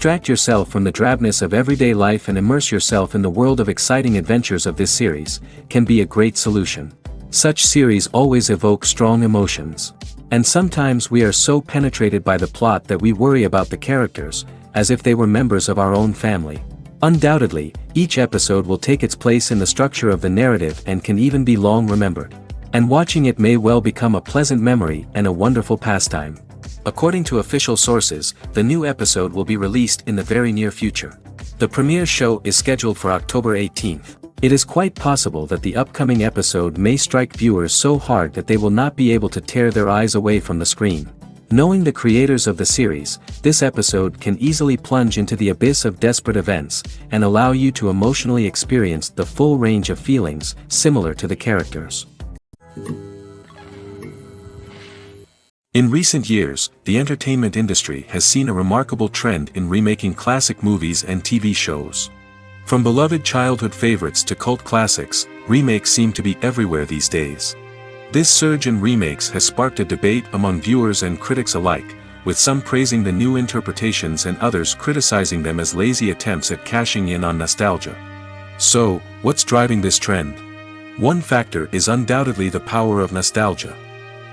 Distract yourself from the drabness of everyday life and immerse yourself in the world of exciting adventures of this series, can be a great solution. Such series always evoke strong emotions. And sometimes we are so penetrated by the plot that we worry about the characters, as if they were members of our own family. Undoubtedly, each episode will take its place in the structure of the narrative and can even be long remembered. And watching it may well become a pleasant memory and a wonderful pastime. According to official sources, the new episode will be released in the very near future. The premiere show is scheduled for October 18th. It is quite possible that the upcoming episode may strike viewers so hard that they will not be able to tear their eyes away from the screen. Knowing the creators of the series, this episode can easily plunge into the abyss of desperate events, and allow you to emotionally experience the full range of feelings similar to the characters. In recent years, the entertainment industry has seen a remarkable trend in remaking classic movies and TV shows. From beloved childhood favorites to cult classics, remakes seem to be everywhere these days. This surge in remakes has sparked a debate among viewers and critics alike, with some praising the new interpretations and others criticizing them as lazy attempts at cashing in on nostalgia. So, what's driving this trend? One factor is undoubtedly the power of nostalgia.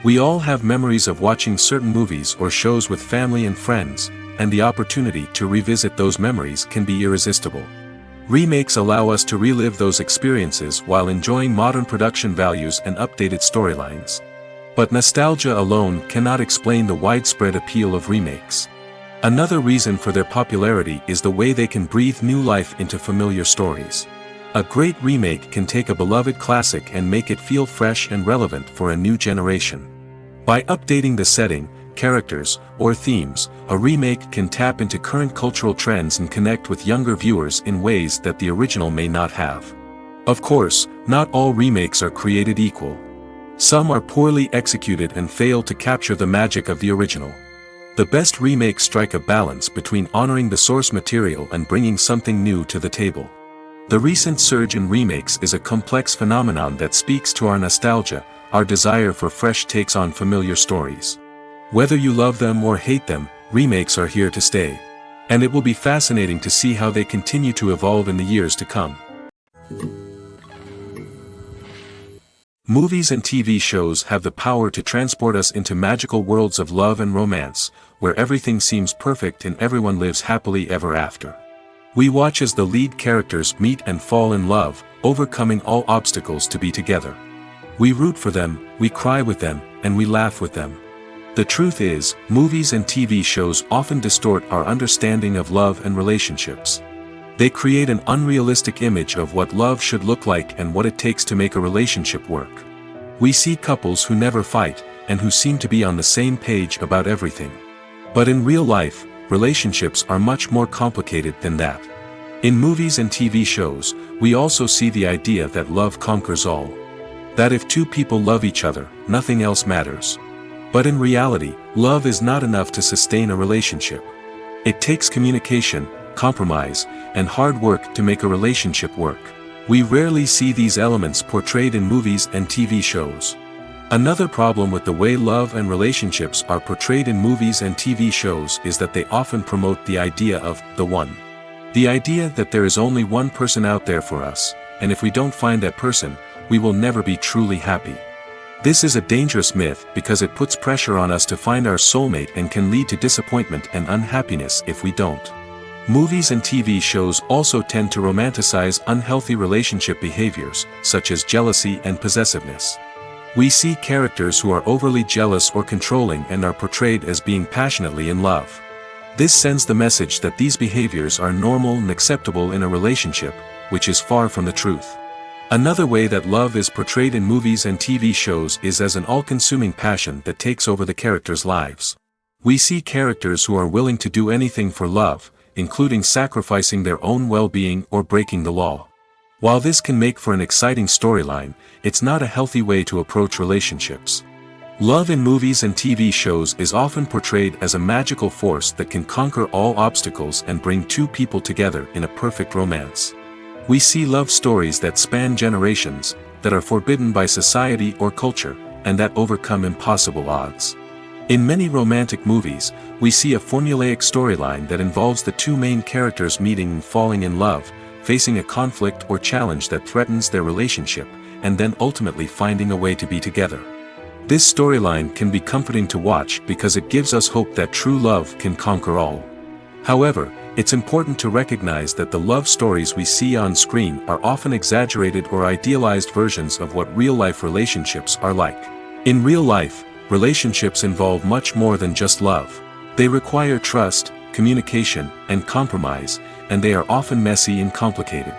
We all have memories of watching certain movies or shows with family and friends, and the opportunity to revisit those memories can be irresistible. Remakes allow us to relive those experiences while enjoying modern production values and updated storylines. But nostalgia alone cannot explain the widespread appeal of remakes. Another reason for their popularity is the way they can breathe new life into familiar stories. A great remake can take a beloved classic and make it feel fresh and relevant for a new generation. By updating the setting, characters, or themes, a remake can tap into current cultural trends and connect with younger viewers in ways that the original may not have. Of course, not all remakes are created equal. Some are poorly executed and fail to capture the magic of the original. The best remakes strike a balance between honoring the source material and bringing something new to the table. The recent surge in remakes is a complex phenomenon that speaks to our nostalgia, our desire for fresh takes on familiar stories. Whether you love them or hate them, remakes are here to stay. And it will be fascinating to see how they continue to evolve in the years to come. Movies and TV shows have the power to transport us into magical worlds of love and romance, where everything seems perfect and everyone lives happily ever after. We watch as the lead characters meet and fall in love, overcoming all obstacles to be together. We root for them, we cry with them, and we laugh with them. The truth is, movies and TV shows often distort our understanding of love and relationships. They create an unrealistic image of what love should look like and what it takes to make a relationship work. We see couples who never fight, and who seem to be on the same page about everything. But in real life, relationships are much more complicated than that. In movies and TV shows, we also see the idea that love conquers all. That if two people love each other, nothing else matters. But in reality, love is not enough to sustain a relationship. It takes communication, compromise, and hard work to make a relationship work. We rarely see these elements portrayed in movies and TV shows. Another problem with the way love and relationships are portrayed in movies and TV shows is that they often promote the idea of the one. The idea that there is only one person out there for us, and if we don't find that person, we will never be truly happy. This is a dangerous myth because it puts pressure on us to find our soulmate and can lead to disappointment and unhappiness if we don't. Movies and TV shows also tend to romanticize unhealthy relationship behaviors, such as jealousy and possessiveness. We see characters who are overly jealous or controlling and are portrayed as being passionately in love. This sends the message that these behaviors are normal and acceptable in a relationship, which is far from the truth. Another way that love is portrayed in movies and TV shows is as an all-consuming passion that takes over the characters' lives. We see characters who are willing to do anything for love, including sacrificing their own well-being or breaking the law. While this can make for an exciting storyline, it's not a healthy way to approach relationships. Love in movies and TV shows is often portrayed as a magical force that can conquer all obstacles and bring two people together in a perfect romance. We see love stories that span generations, that are forbidden by society or culture, and that overcome impossible odds. In many romantic movies, we see a formulaic storyline that involves the two main characters meeting and falling in love, facing a conflict or challenge that threatens their relationship, and then ultimately finding a way to be together. This storyline can be comforting to watch because it gives us hope that true love can conquer all. However, it's important to recognize that the love stories we see on screen are often exaggerated or idealized versions of what real-life relationships are like. In real life, relationships involve much more than just love. They require trust, communication, and compromise, and they are often messy and complicated.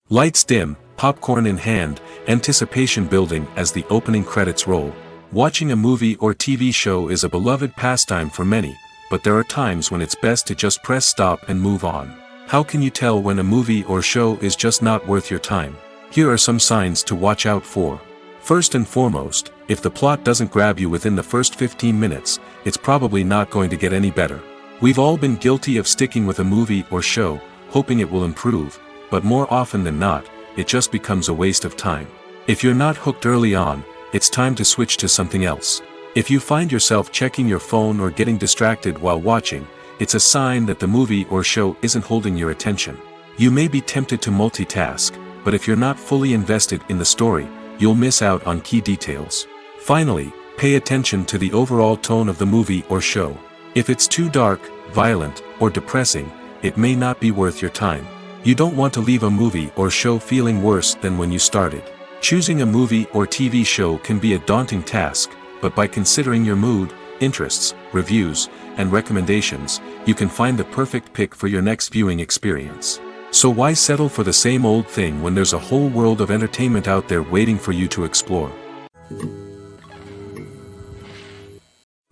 Lights dim, popcorn in hand, anticipation building as the opening credits roll. Watching a movie or TV show is a beloved pastime for many, but there are times when it's best to just press stop and move on. How can you tell when a movie or show is just not worth your time? Here are some signs to watch out for. First and foremost, if the plot doesn't grab you within the first 15 minutes, it's probably not going to get any better. We've all been guilty of sticking with a movie or show, hoping it will improve, but more often than not, it just becomes a waste of time. If you're not hooked early on, it's time to switch to something else. If you find yourself checking your phone or getting distracted while watching, it's a sign that the movie or show isn't holding your attention. You may be tempted to multitask, but if you're not fully invested in the story, you'll miss out on key details. Finally, pay attention to the overall tone of the movie or show. If it's too dark, violent, or depressing, it may not be worth your time. You don't want to leave a movie or show feeling worse than when you started. Choosing a movie or TV show can be a daunting task, but by considering your mood, interests, reviews, and recommendations, you can find the perfect pick for your next viewing experience. So why settle for the same old thing when there's a whole world of entertainment out there waiting for you to explore?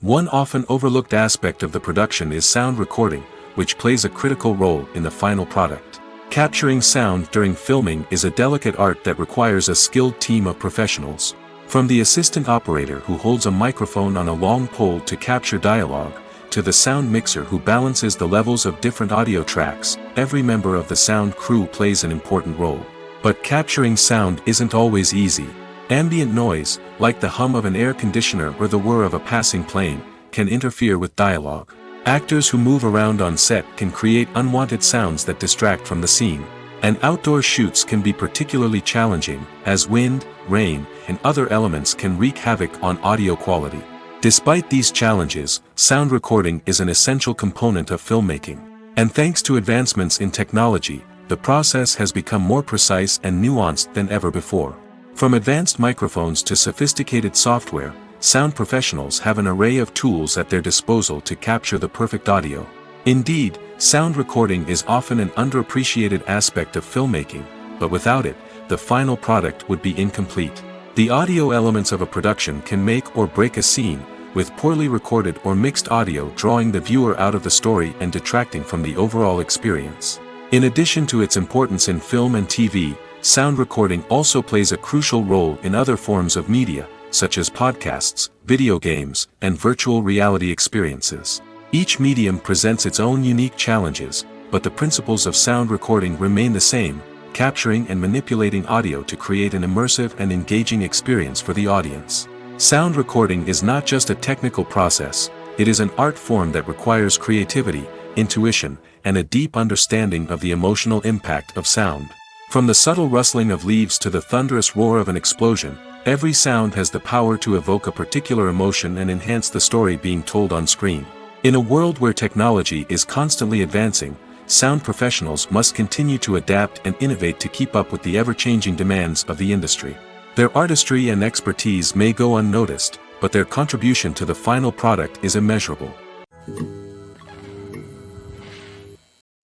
One often overlooked aspect of the production is sound recording, which plays a critical role in the final product. Capturing sound during filming is a delicate art that requires a skilled team of professionals. From the assistant operator who holds a microphone on a long pole to capture dialogue, to the sound mixer who balances the levels of different audio tracks, every member of the sound crew plays an important role. But capturing sound isn't always easy. Ambient noise, like the hum of an air conditioner or the whir of a passing plane, can interfere with dialogue. Actors who move around on set can create unwanted sounds that distract from the scene. And outdoor shoots can be particularly challenging, as wind, rain, and other elements can wreak havoc on audio quality. Despite these challenges, sound recording is an essential component of filmmaking. And thanks to advancements in technology, the process has become more precise and nuanced than ever before. From advanced microphones to sophisticated software, sound professionals have an array of tools at their disposal to capture the perfect audio. Indeed, sound recording is often an underappreciated aspect of filmmaking, but without it, the final product would be incomplete. The audio elements of a production can make or break a scene, with poorly recorded or mixed audio drawing the viewer out of the story and detracting from the overall experience. In addition to its importance in film and TV, sound recording also plays a crucial role in other forms of media, such as podcasts, video games, and virtual reality experiences. Each medium presents its own unique challenges, but the principles of sound recording remain the same, capturing and manipulating audio to create an immersive and engaging experience for the audience. Sound recording is not just a technical process, it is an art form that requires creativity, intuition, and a deep understanding of the emotional impact of sound. From the subtle rustling of leaves to the thunderous roar of an explosion, every sound has the power to evoke a particular emotion and enhance the story being told on screen. In a world where technology is constantly advancing, sound professionals must continue to adapt and innovate to keep up with the ever-changing demands of the industry. Their artistry and expertise may go unnoticed, but their contribution to the final product is immeasurable.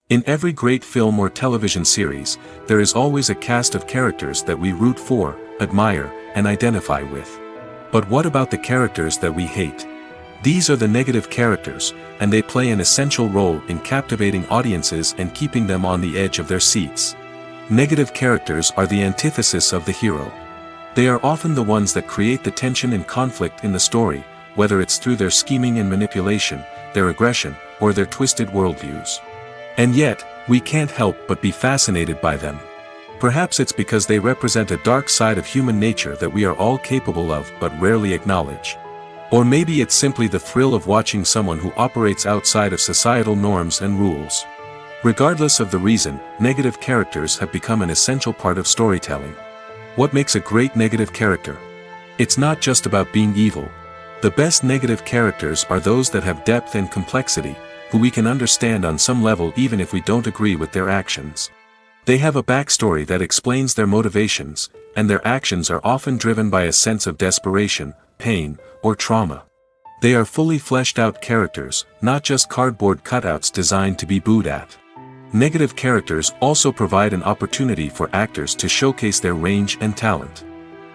In every great film or television series, there is always a cast of characters that we root for, admire, and identify with. But what about the characters that we hate? These are the negative characters, and they play an essential role in captivating audiences and keeping them on the edge of their seats. Negative characters are the antithesis of the hero. They are often the ones that create the tension and conflict in the story, whether it's through their scheming and manipulation, their aggression, or their twisted worldviews. And yet, we can't help but be fascinated by them. Perhaps it's because they represent a dark side of human nature that we are all capable of but rarely acknowledge. Or maybe it's simply the thrill of watching someone who operates outside of societal norms and rules. Regardless of the reason, negative characters have become an essential part of storytelling. What makes a great negative character? It's not just about being evil. The best negative characters are those that have depth and complexity, who we can understand on some level even if we don't agree with their actions. They have a backstory that explains their motivations, and their actions are often driven by a sense of desperation, pain, or trauma. They are fully fleshed out characters, not just cardboard cutouts designed to be booed at. Negative characters also provide an opportunity for actors to showcase their range and talent.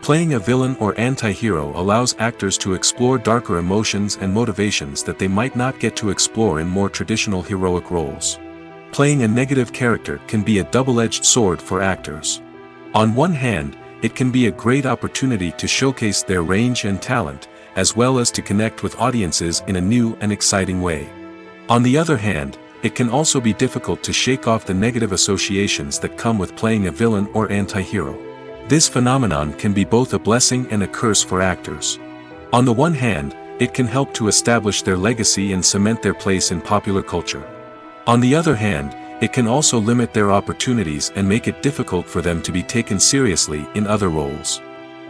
Playing a villain or anti-hero allows actors to explore darker emotions and motivations that they might not get to explore in more traditional heroic roles. Playing a negative character can be a double-edged sword for actors. On one hand, it can be a great opportunity to showcase their range and talent, as well as to connect with audiences in a new and exciting way. On the other hand, it can also be difficult to shake off the negative associations that come with playing a villain or anti-hero. This phenomenon can be both a blessing and a curse for actors. On the one hand, it can help to establish their legacy and cement their place in popular culture. On the other hand, it can also limit their opportunities and make it difficult for them to be taken seriously in other roles.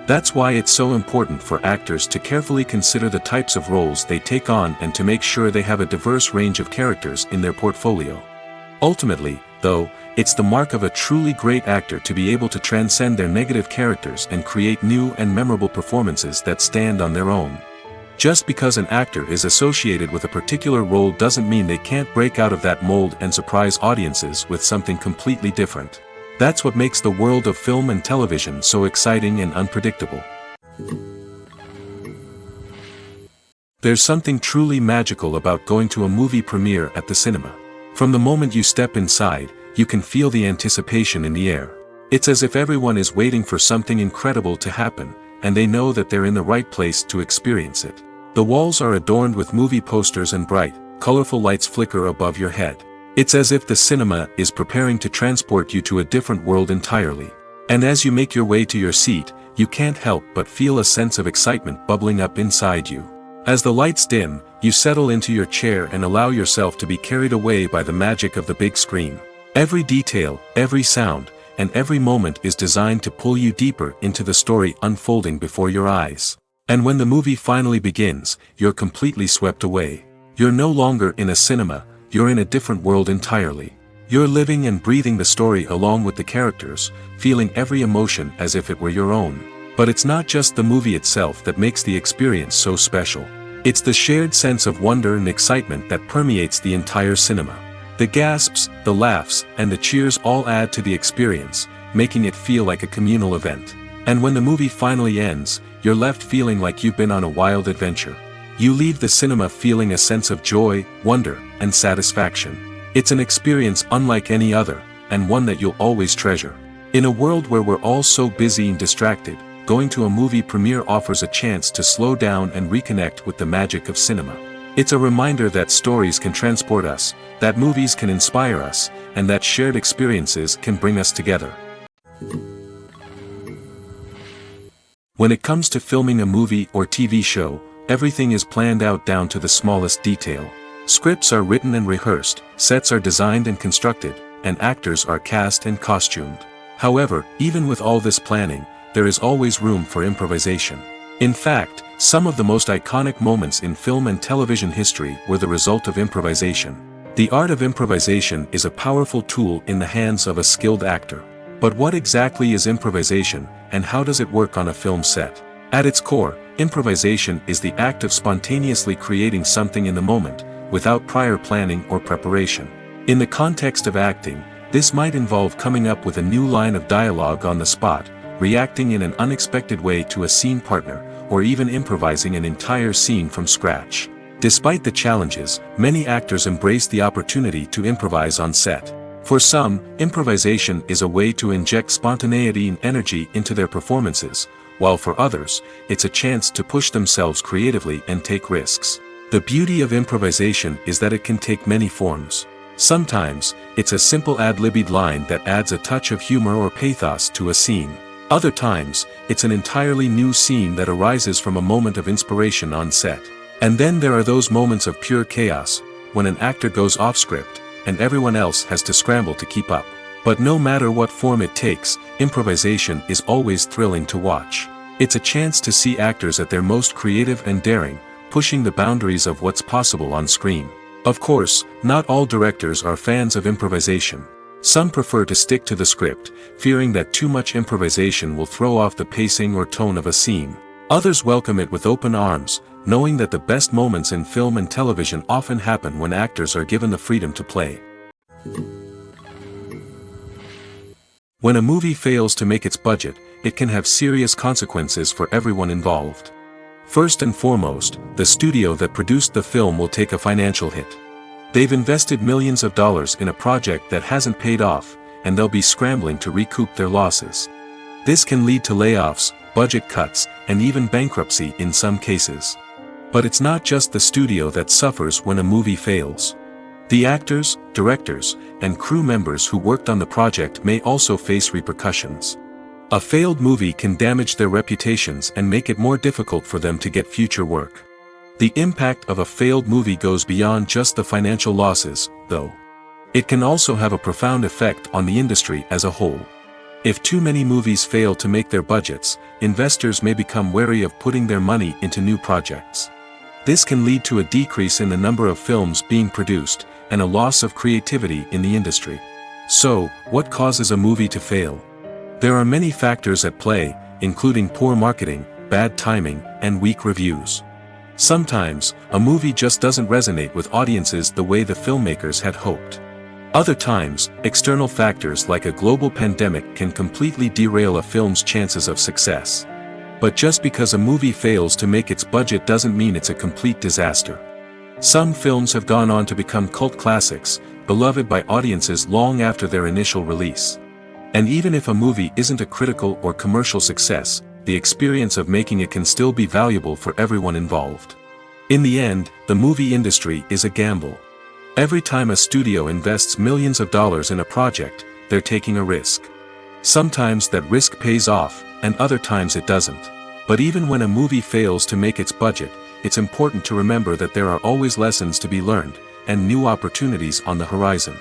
That's why it's so important for actors to carefully consider the types of roles they take on and to make sure they have a diverse range of characters in their portfolio. Ultimately, though, it's the mark of a truly great actor to be able to transcend their negative characters and create new and memorable performances that stand on their own. Just because an actor is associated with a particular role doesn't mean they can't break out of that mold and surprise audiences with something completely different. That's what makes the world of film and television so exciting and unpredictable. There's something truly magical about going to a movie premiere at the cinema. From the moment you step inside, you can feel the anticipation in the air. It's as if everyone is waiting for something incredible to happen, and they know that they're in the right place to experience it. The walls are adorned with movie posters and bright, colorful lights flicker above your head. It's as if the cinema is preparing to transport you to a different world entirely. And as you make your way to your seat, you can't help but feel a sense of excitement bubbling up inside you. As the lights dim, you settle into your chair and allow yourself to be carried away by the magic of the big screen. Every detail, every sound, and every moment is designed to pull you deeper into the story unfolding before your eyes. And when the movie finally begins, you're completely swept away. You're no longer in a cinema, you're in a different world entirely. You're living and breathing the story along with the characters, feeling every emotion as if it were your own. But it's not just the movie itself that makes the experience so special. It's the shared sense of wonder and excitement that permeates the entire cinema. The gasps, the laughs, and the cheers all add to the experience, making it feel like a communal event. And when the movie finally ends, you're left feeling like you've been on a wild adventure. You leave the cinema feeling a sense of joy, wonder, and satisfaction. It's an experience unlike any other, and one that you'll always treasure. In a world where we're all so busy and distracted, going to a movie premiere offers a chance to slow down and reconnect with the magic of cinema. It's a reminder that stories can transport us, that movies can inspire us, and that shared experiences can bring us together. When it comes to filming a movie or TV show, everything is planned out down to the smallest detail. Scripts are written and rehearsed, sets are designed and constructed, and actors are cast and costumed. However, even with all this planning, there is always room for improvisation. In fact, some of the most iconic moments in film and television history were the result of improvisation. The art of improvisation is a powerful tool in the hands of a skilled actor. But what exactly is improvisation, and how does it work on a film set? At its core, improvisation is the act of spontaneously creating something in the moment, without prior planning or preparation. In the context of acting, this might involve coming up with a new line of dialogue on the spot, reacting in an unexpected way to a scene partner, or even improvising an entire scene from scratch. Despite the challenges, many actors embrace the opportunity to improvise on set. For some, improvisation is a way to inject spontaneity and energy into their performances, while for others, it's a chance to push themselves creatively and take risks. The beauty of improvisation is that it can take many forms. Sometimes, it's a simple ad-libbed line that adds a touch of humor or pathos to a scene. Other times, it's an entirely new scene that arises from a moment of inspiration on set. And then there are those moments of pure chaos, when an actor goes off script, and everyone else has to scramble to keep up. But no matter what form it takes, improvisation is always thrilling to watch. It's a chance to see actors at their most creative and daring, pushing the boundaries of what's possible on screen. Of course, not all directors are fans of improvisation. Some prefer to stick to the script, fearing that too much improvisation will throw off the pacing or tone of a scene. Others welcome it with open arms, knowing that the best moments in film and television often happen when actors are given the freedom to play. When a movie fails to make its budget, it can have serious consequences for everyone involved. First and foremost, the studio that produced the film will take a financial hit. They've invested millions of dollars in a project that hasn't paid off, and they'll be scrambling to recoup their losses. This can lead to layoffs, budget cuts, and even bankruptcy in some cases. But it's not just the studio that suffers when a movie fails. The actors, directors, and crew members who worked on the project may also face repercussions. A failed movie can damage their reputations and make it more difficult for them to get future work. The impact of a failed movie goes beyond just the financial losses, though. It can also have a profound effect on the industry as a whole. If too many movies fail to make their budgets, investors may become wary of putting their money into new projects. This can lead to a decrease in the number of films being produced, and a loss of creativity in the industry. So, what causes a movie to fail? There are many factors at play, including poor marketing, bad timing, and weak reviews. Sometimes, a movie just doesn't resonate with audiences the way the filmmakers had hoped. Other times, external factors like a global pandemic can completely derail a film's chances of success. But just because a movie fails to make its budget doesn't mean it's a complete disaster. Some films have gone on to become cult classics, beloved by audiences long after their initial release. And even if a movie isn't a critical or commercial success, the experience of making it can still be valuable for everyone involved. In the end, the movie industry is a gamble. Every time a studio invests millions of dollars in a project, they're taking a risk. Sometimes that risk pays off, and other times it doesn't. But even when a movie fails to make its budget, it's important to remember that there are always lessons to be learned, and new opportunities on the horizon.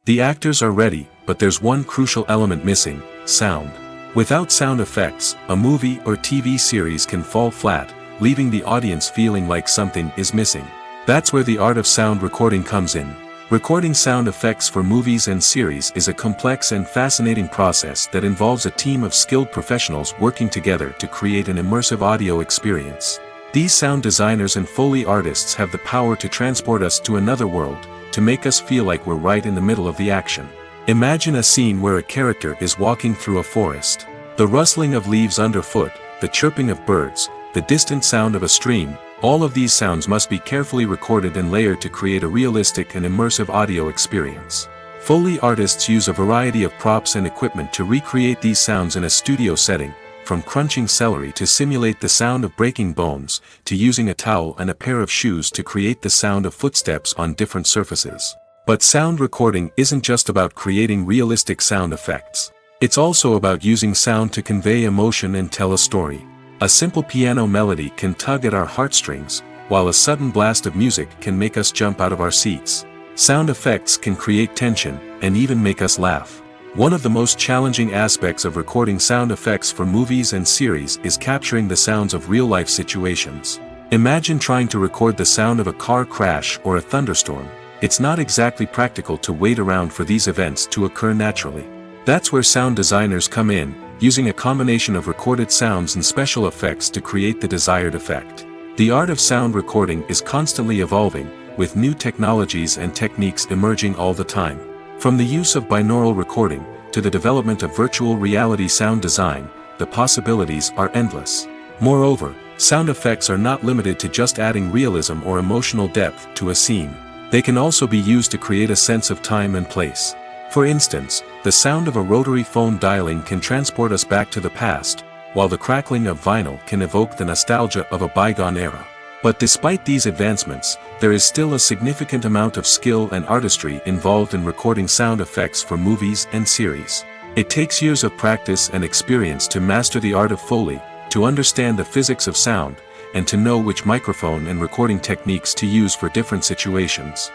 The actors are ready, but there's one crucial element missing: sound. Without sound effects, a movie or TV series can fall flat, leaving the audience feeling like something is missing. That's where the art of sound recording comes in. Recording sound effects for movies and series is a complex and fascinating process that involves a team of skilled professionals working together to create an immersive audio experience. These sound designers and Foley artists have the power to transport us to another world, to make us feel like we're right in the middle of the action. Imagine a scene where a character is walking through a forest. The rustling of leaves underfoot, the chirping of birds, the distant sound of a stream, all of these sounds must be carefully recorded and layered to create a realistic and immersive audio experience. Foley artists use a variety of props and equipment to recreate these sounds in a studio setting, from crunching celery to simulate the sound of breaking bones, to using a towel and a pair of shoes to create the sound of footsteps on different surfaces. But sound recording isn't just about creating realistic sound effects. It's also about using sound to convey emotion and tell a story. A simple piano melody can tug at our heartstrings, while a sudden blast of music can make us jump out of our seats. Sound effects can create tension, and even make us laugh. One of the most challenging aspects of recording sound effects for movies and series is capturing the sounds of real-life situations. Imagine trying to record the sound of a car crash or a thunderstorm. It's not exactly practical to wait around for these events to occur naturally. That's where sound designers come in, using a combination of recorded sounds and special effects to create the desired effect. The art of sound recording is constantly evolving, with new technologies and techniques emerging all the time. From the use of binaural recording, to the development of virtual reality sound design, the possibilities are endless. Moreover, sound effects are not limited to just adding realism or emotional depth to a scene. They can also be used to create a sense of time and place. For instance, the sound of a rotary phone dialing can transport us back to the past, while the crackling of vinyl can evoke the nostalgia of a bygone era. But despite these advancements, there is still a significant amount of skill and artistry involved in recording sound effects for movies and series. It takes years of practice and experience to master the art of Foley, to understand the physics of sound, and to know which microphone and recording techniques to use for different situations.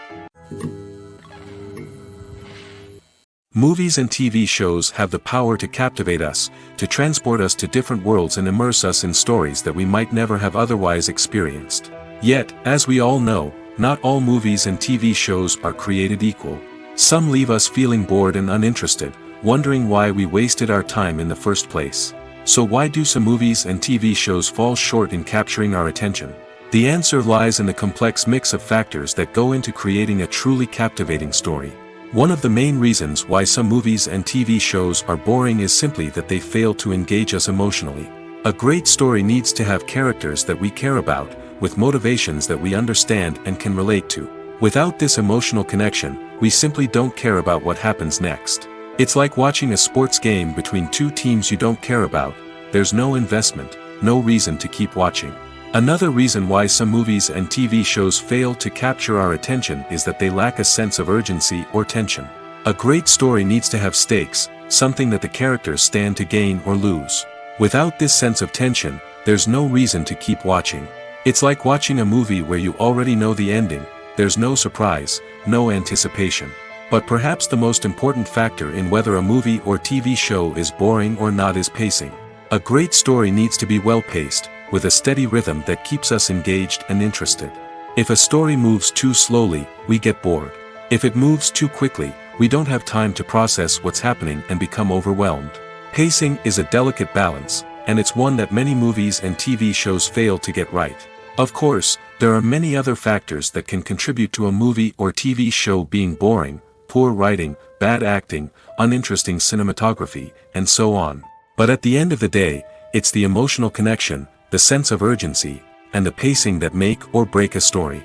Movies and TV shows have the power to captivate us, to transport us to different worlds and immerse us in stories that we might never have otherwise experienced. Yet, as we all know, not all movies and TV shows are created equal. Some leave us feeling bored and uninterested, wondering why we wasted our time in the first place. So why do some movies and TV shows fall short in capturing our attention? The answer lies in the complex mix of factors that go into creating a truly captivating story. One of the main reasons why some movies and TV shows are boring is simply that they fail to engage us emotionally. A great story needs to have characters that we care about, with motivations that we understand and can relate to. Without this emotional connection, we simply don't care about what happens next. It's like watching a sports game between two teams you don't care about. There's no investment, no reason to keep watching. Another reason why some movies and TV shows fail to capture our attention is that they lack a sense of urgency or tension. A great story needs to have stakes, something that the characters stand to gain or lose. Without this sense of tension, there's no reason to keep watching. It's like watching a movie where you already know the ending, there's no surprise, no anticipation. But perhaps the most important factor in whether a movie or TV show is boring or not is pacing. A great story needs to be well-paced, with a steady rhythm that keeps us engaged and interested. If a story moves too slowly, we get bored. If it moves too quickly, we don't have time to process what's happening and become overwhelmed. Pacing is a delicate balance, and it's one that many movies and TV shows fail to get right. Of course, there are many other factors that can contribute to a movie or TV show being boring: poor writing, bad acting, uninteresting cinematography, and so on. But at the end of the day, it's the emotional connection, the sense of urgency, and the pacing that make or break a story.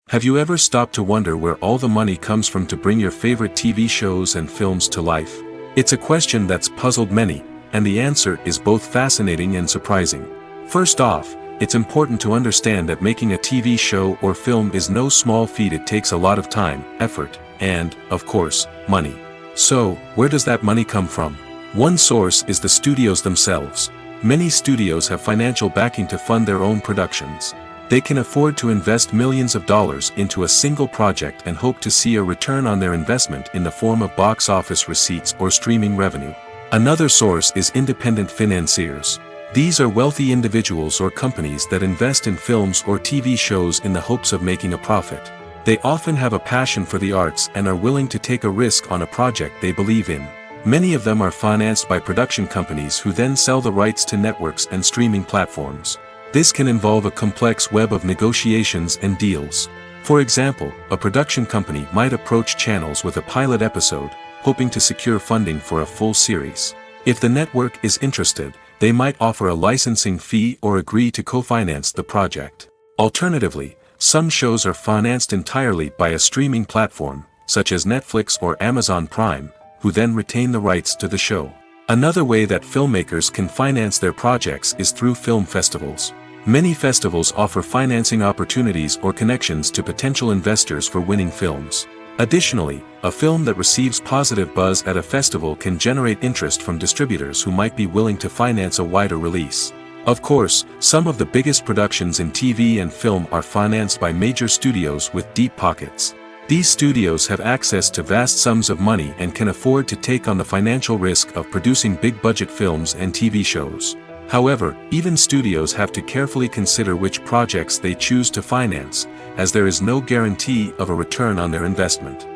Have you ever stopped to wonder where all the money comes from to bring your favorite TV shows and films to life? It's a question that's puzzled many, and the answer is both fascinating and surprising. First off, it's important to understand that making a TV show or film is no small feat. It takes a lot of time, effort, and, of course, money. So, where does that money come from? One source is the studios themselves. Many studios have financial backing to fund their own productions. They can afford to invest millions of dollars into a single project and hope to see a return on their investment in the form of box office receipts or streaming revenue. Another source is independent financiers. These are wealthy individuals or companies that invest in films or TV shows in the hopes of making a profit. They often have a passion for the arts and are willing to take a risk on a project they believe in. Many of them are financed by production companies who then sell the rights to networks and streaming platforms. This can involve a complex web of negotiations and deals. For example, a production company might approach channels with a pilot episode, hoping to secure funding for a full series. If the network is interested, they might offer a licensing fee or agree to co-finance the project. Alternatively, some shows are financed entirely by a streaming platform, such as Netflix or Amazon Prime, who then retain the rights to the show. Another way that filmmakers can finance their projects is through film festivals. Many festivals offer financing opportunities or connections to potential investors for winning films. Additionally, a film that receives positive buzz at a festival can generate interest from distributors who might be willing to finance a wider release. Of course, some of the biggest productions in TV and film are financed by major studios with deep pockets. These studios have access to vast sums of money and can afford to take on the financial risk of producing big-budget films and TV shows. However, even studios have to carefully consider which projects they choose to finance, as there is no guarantee of a return on their investment.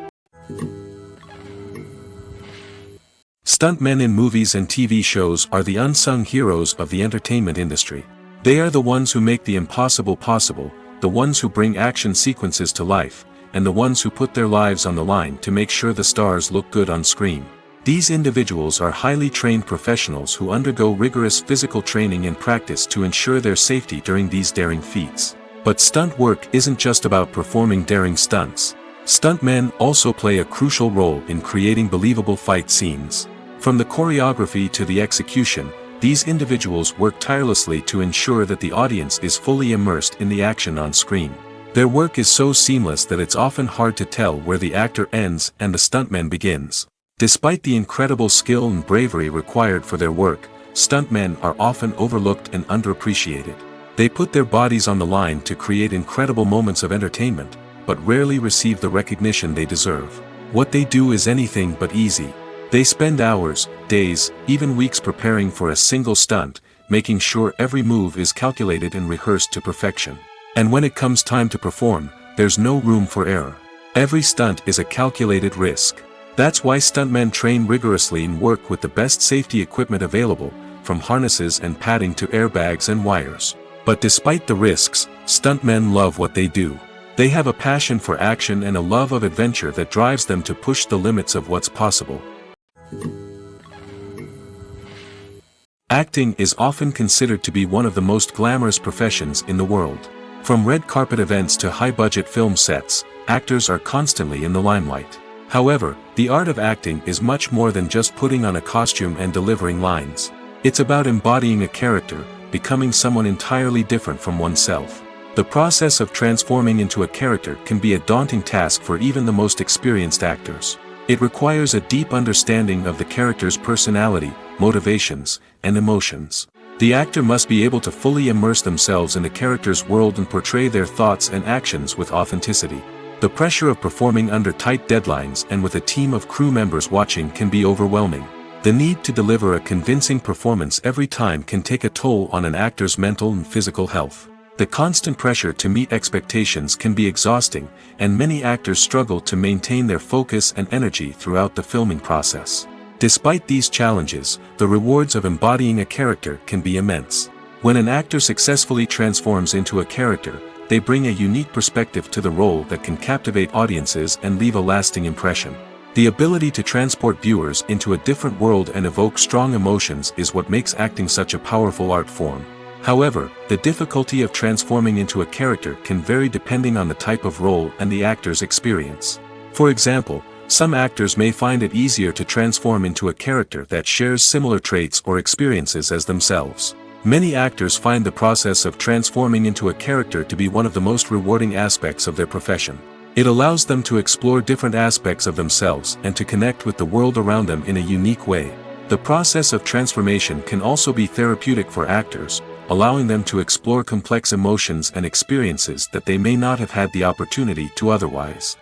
Stuntmen in movies and TV shows are the unsung heroes of the entertainment industry. They are the ones who make the impossible possible, the ones who bring action sequences to life, and the ones who put their lives on the line to make sure the stars look good on screen. These individuals are highly trained professionals who undergo rigorous physical training and practice to ensure their safety during these daring feats. But stunt work isn't just about performing daring stunts. Stuntmen also play a crucial role in creating believable fight scenes. From the choreography to the execution, These individuals work tirelessly to ensure that the audience is fully immersed in the action on screen. Their work is so seamless that it's often hard to tell where the actor ends and the stuntman begins. Despite the incredible skill and bravery required for their work, stuntmen are often overlooked and underappreciated. They put their bodies on the line to create incredible moments of entertainment, but rarely receive the recognition they deserve. What they do is anything but easy. They spend hours, days, even weeks preparing for a single stunt, making sure every move is calculated and rehearsed to perfection. And when it comes time to perform, there's no room for error. Every stunt is a calculated risk. That's why stuntmen train rigorously and work with the best safety equipment available, from harnesses and padding to airbags and wires. But despite the risks, stuntmen love what they do. They have a passion for action and a love of adventure that drives them to push the limits of what's possible. Acting is often considered to be one of the most glamorous professions in the world. From red carpet events to high-budget film sets, actors are constantly in the limelight. However, the art of acting is much more than just putting on a costume and delivering lines. It's about embodying a character, becoming someone entirely different from oneself. The process of transforming into a character can be a daunting task for even the most experienced actors. It requires a deep understanding of the character's personality, motivations, and emotions. The actor must be able to fully immerse themselves in the character's world and portray their thoughts and actions with authenticity. The pressure of performing under tight deadlines and with a team of crew members watching can be overwhelming. The need to deliver a convincing performance every time can take a toll on an actor's mental and physical health. The constant pressure to meet expectations can be exhausting, and many actors struggle to maintain their focus and energy throughout the filming process. Despite these challenges, the rewards of embodying a character can be immense. When an actor successfully transforms into a character, they bring a unique perspective to the role that can captivate audiences and leave a lasting impression. The ability to transport viewers into a different world and evoke strong emotions is what makes acting such a powerful art form. However, the difficulty of transforming into a character can vary depending on the type of role and the actor's experience. For example, some actors may find it easier to transform into a character that shares similar traits or experiences as themselves. Many actors find the process of transforming into a character to be one of the most rewarding aspects of their profession. It allows them to explore different aspects of themselves and to connect with the world around them in a unique way. The process of transformation can also be therapeutic for actors, allowing them to explore complex emotions and experiences that they may not have had the opportunity to otherwise.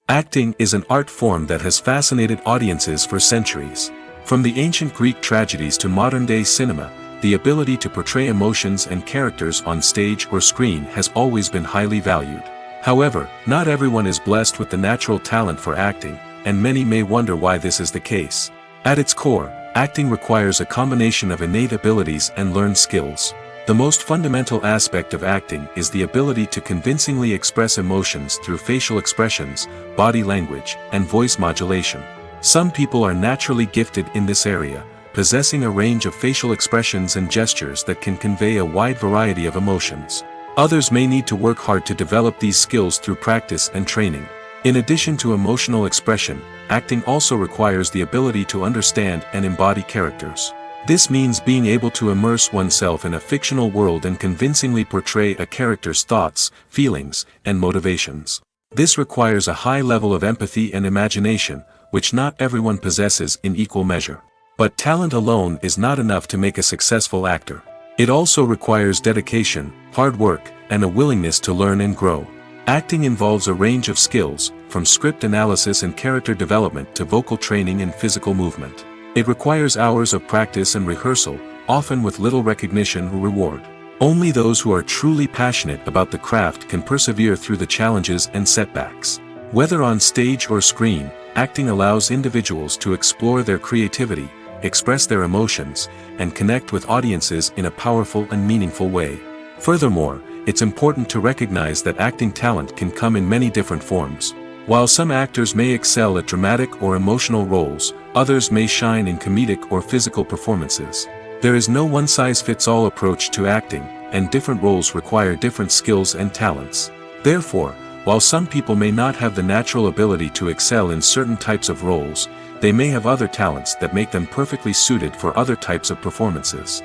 Acting is an art form that has fascinated audiences for centuries. From the ancient Greek tragedies to modern-day cinema, the ability to portray emotions and characters on stage or screen has always been highly valued. However, not everyone is blessed with the natural talent for acting, and many may wonder why this is the case. At its core, acting requires a combination of innate abilities and learned skills. The most fundamental aspect of acting is the ability to convincingly express emotions through facial expressions, body language, and voice modulation. Some people are naturally gifted in this area, possessing a range of facial expressions and gestures that can convey a wide variety of emotions. Others may need to work hard to develop these skills through practice and training. In addition to emotional expression, acting also requires the ability to understand and embody characters. This means being able to immerse oneself in a fictional world and convincingly portray a character's thoughts, feelings, and motivations. This requires a high level of empathy and imagination, which not everyone possesses in equal measure. But talent alone is not enough to make a successful actor. It also requires dedication, hard work, and a willingness to learn and grow. Acting involves a range of skills, from script analysis and character development to vocal training and physical movement. It requires hours of practice and rehearsal, often with little recognition or reward. Only those who are truly passionate about the craft can persevere through the challenges and setbacks. Whether on stage or screen, acting allows individuals to explore their creativity, express their emotions, and connect with audiences in a powerful and meaningful way. Furthermore, it's important to recognize that acting talent can come in many different forms. While some actors may excel at dramatic or emotional roles, others may shine in comedic or physical performances. There is no one-size-fits-all approach to acting, and different roles require different skills and talents. Therefore, while some people may not have the natural ability to excel in certain types of roles, they may have other talents that make them perfectly suited for other types of performances.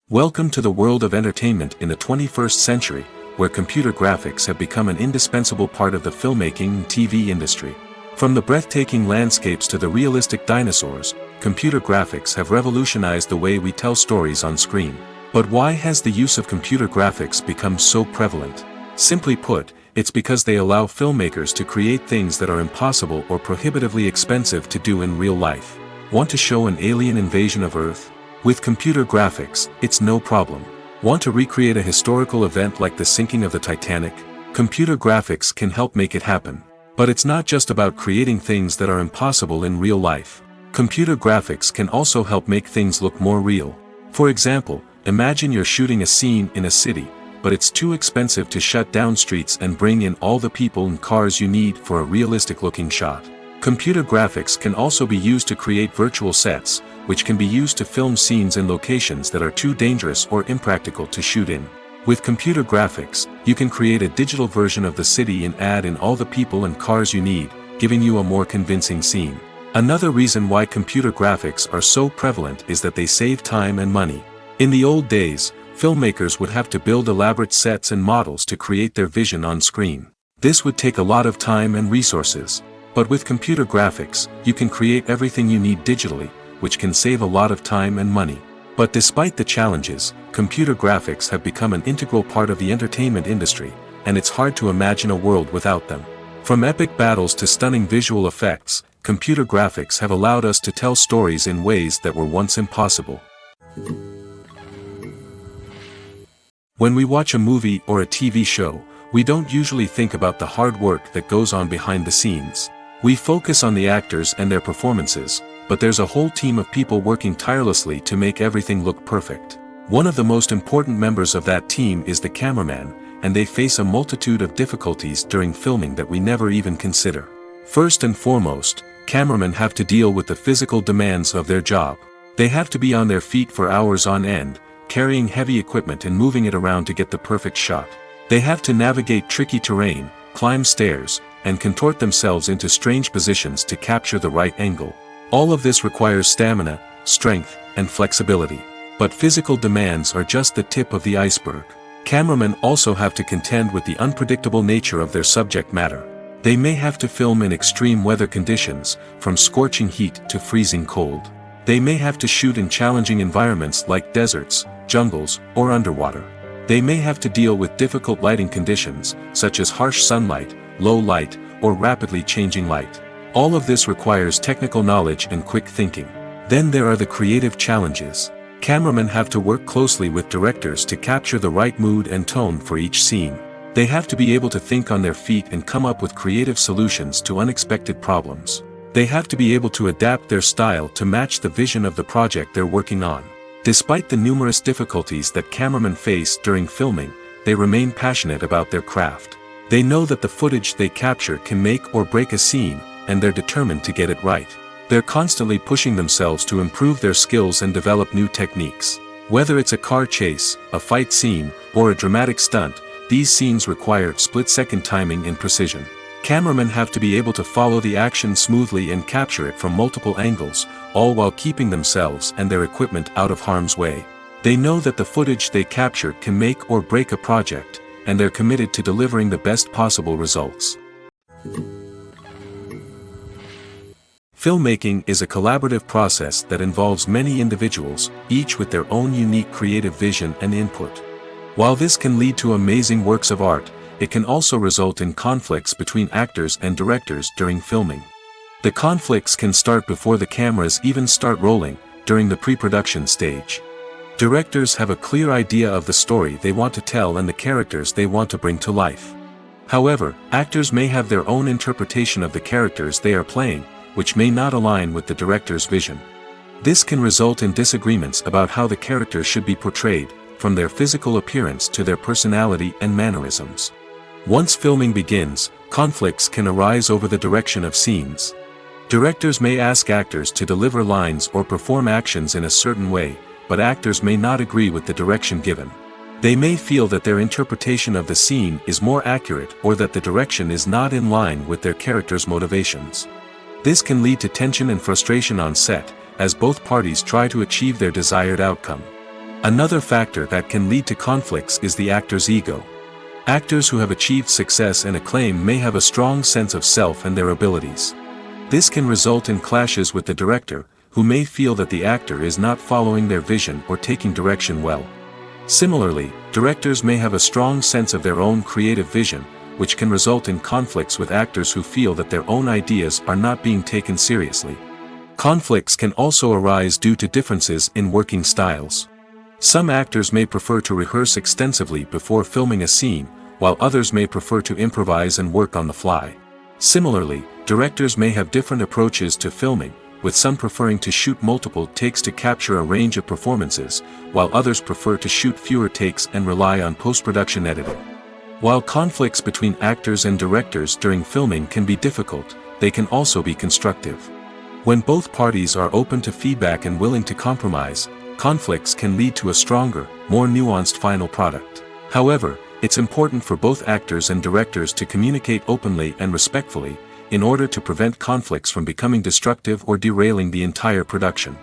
Welcome to the world of entertainment in the 21st century, where computer graphics have become an indispensable part of the filmmaking and TV industry. From the breathtaking landscapes to the realistic dinosaurs, computer graphics have revolutionized the way we tell stories on screen. But why has the use of computer graphics become so prevalent? Simply put, it's because they allow filmmakers to create things that are impossible or prohibitively expensive to do in real life. Want to show an alien invasion of Earth? With computer graphics, it's no problem. Want to recreate a historical event like the sinking of the Titanic? Computer graphics can help make it happen. But it's not just about creating things that are impossible in real life. Computer graphics can also help make things look more real. For example, imagine you're shooting a scene in a city, but it's too expensive to shut down streets and bring in all the people and cars you need for a realistic-looking shot. Computer graphics can also be used to create virtual sets, which can be used to film scenes in locations that are too dangerous or impractical to shoot in. With computer graphics, you can create a digital version of the city and add in all the people and cars you need, giving you a more convincing scene. Another reason why computer graphics are so prevalent is that they save time and money. In the old days, filmmakers would have to build elaborate sets and models to create their vision on screen. This would take a lot of time and resources. But with computer graphics, you can create everything you need digitally, which can save a lot of time and money. But despite the challenges, computer graphics have become an integral part of the entertainment industry, and it's hard to imagine a world without them. From epic battles to stunning visual effects, computer graphics have allowed us to tell stories in ways that were once impossible. When we watch a movie or a TV show, we don't usually think about the hard work that goes on behind the scenes. We focus on the actors and their performances, but there's a whole team of people working tirelessly to make everything look perfect. One of the most important members of that team is the cameraman, and they face a multitude of difficulties during filming that we never even consider. First and foremost, cameramen have to deal with the physical demands of their job. They have to be on their feet for hours on end, carrying heavy equipment and moving it around to get the perfect shot. They have to navigate tricky terrain, climb stairs, and contort themselves into strange positions to capture the right angle. All of this requires stamina, strength, and flexibility. But physical demands are just the tip of the iceberg. Cameramen also have to contend with the unpredictable nature of their subject matter. They may have to film in extreme weather conditions, from scorching heat to freezing cold. They may have to shoot in challenging environments like deserts, jungles, or underwater. They may have to deal with difficult lighting conditions, such as harsh sunlight, low light, or rapidly changing light. All of this requires technical knowledge and quick thinking. Then there are the creative challenges. Cameramen have to work closely with directors to capture the right mood and tone for each scene. They have to be able to think on their feet and come up with creative solutions to unexpected problems. They have to be able to adapt their style to match the vision of the project they're working on. Despite the numerous difficulties that cameramen face during filming, they remain passionate about their craft. They know that the footage they capture can make or break a scene, and they're determined to get it right. They're constantly pushing themselves to improve their skills and develop new techniques. Whether it's a car chase, a fight scene, or a dramatic stunt, these scenes require split-second timing and precision. Cameramen have to be able to follow the action smoothly and capture it from multiple angles, all while keeping themselves and their equipment out of harm's way. They know that the footage they capture can make or break a project, and they're committed to delivering the best possible results. Filmmaking is a collaborative process that involves many individuals, each with their own unique creative vision and input. While this can lead to amazing works of art, it can also result in conflicts between actors and directors during filming. The conflicts can start before the cameras even start rolling, during the pre-production stage. Directors have a clear idea of the story they want to tell and the characters they want to bring to life. However, actors may have their own interpretation of the characters they are playing, which may not align with the director's vision. This can result in disagreements about how the characters should be portrayed, from their physical appearance to their personality and mannerisms. Once filming begins, conflicts can arise over the direction of scenes. Directors may ask actors to deliver lines or perform actions in a certain way, but actors may not agree with the direction given. They may feel that their interpretation of the scene is more accurate or that the direction is not in line with their character's motivations. This can lead to tension and frustration on set, as both parties try to achieve their desired outcome. Another factor that can lead to conflicts is the actor's ego. Actors who have achieved success and acclaim may have a strong sense of self and their abilities. This can result in clashes with the director, who may feel that the actor is not following their vision or taking direction well. Similarly, directors may have a strong sense of their own creative vision, which can result in conflicts with actors who feel that their own ideas are not being taken seriously. Conflicts can also arise due to differences in working styles. Some actors may prefer to rehearse extensively before filming a scene, while others may prefer to improvise and work on the fly. Similarly, directors may have different approaches to filming, with some preferring to shoot multiple takes to capture a range of performances, while others prefer to shoot fewer takes and rely on post-production editing. While conflicts between actors and directors during filming can be difficult, they can also be constructive. When both parties are open to feedback and willing to compromise, conflicts can lead to a stronger, more nuanced final product. However, it's important for both actors and directors to communicate openly and respectfully, in order to prevent conflicts from becoming destructive or derailing the entire production.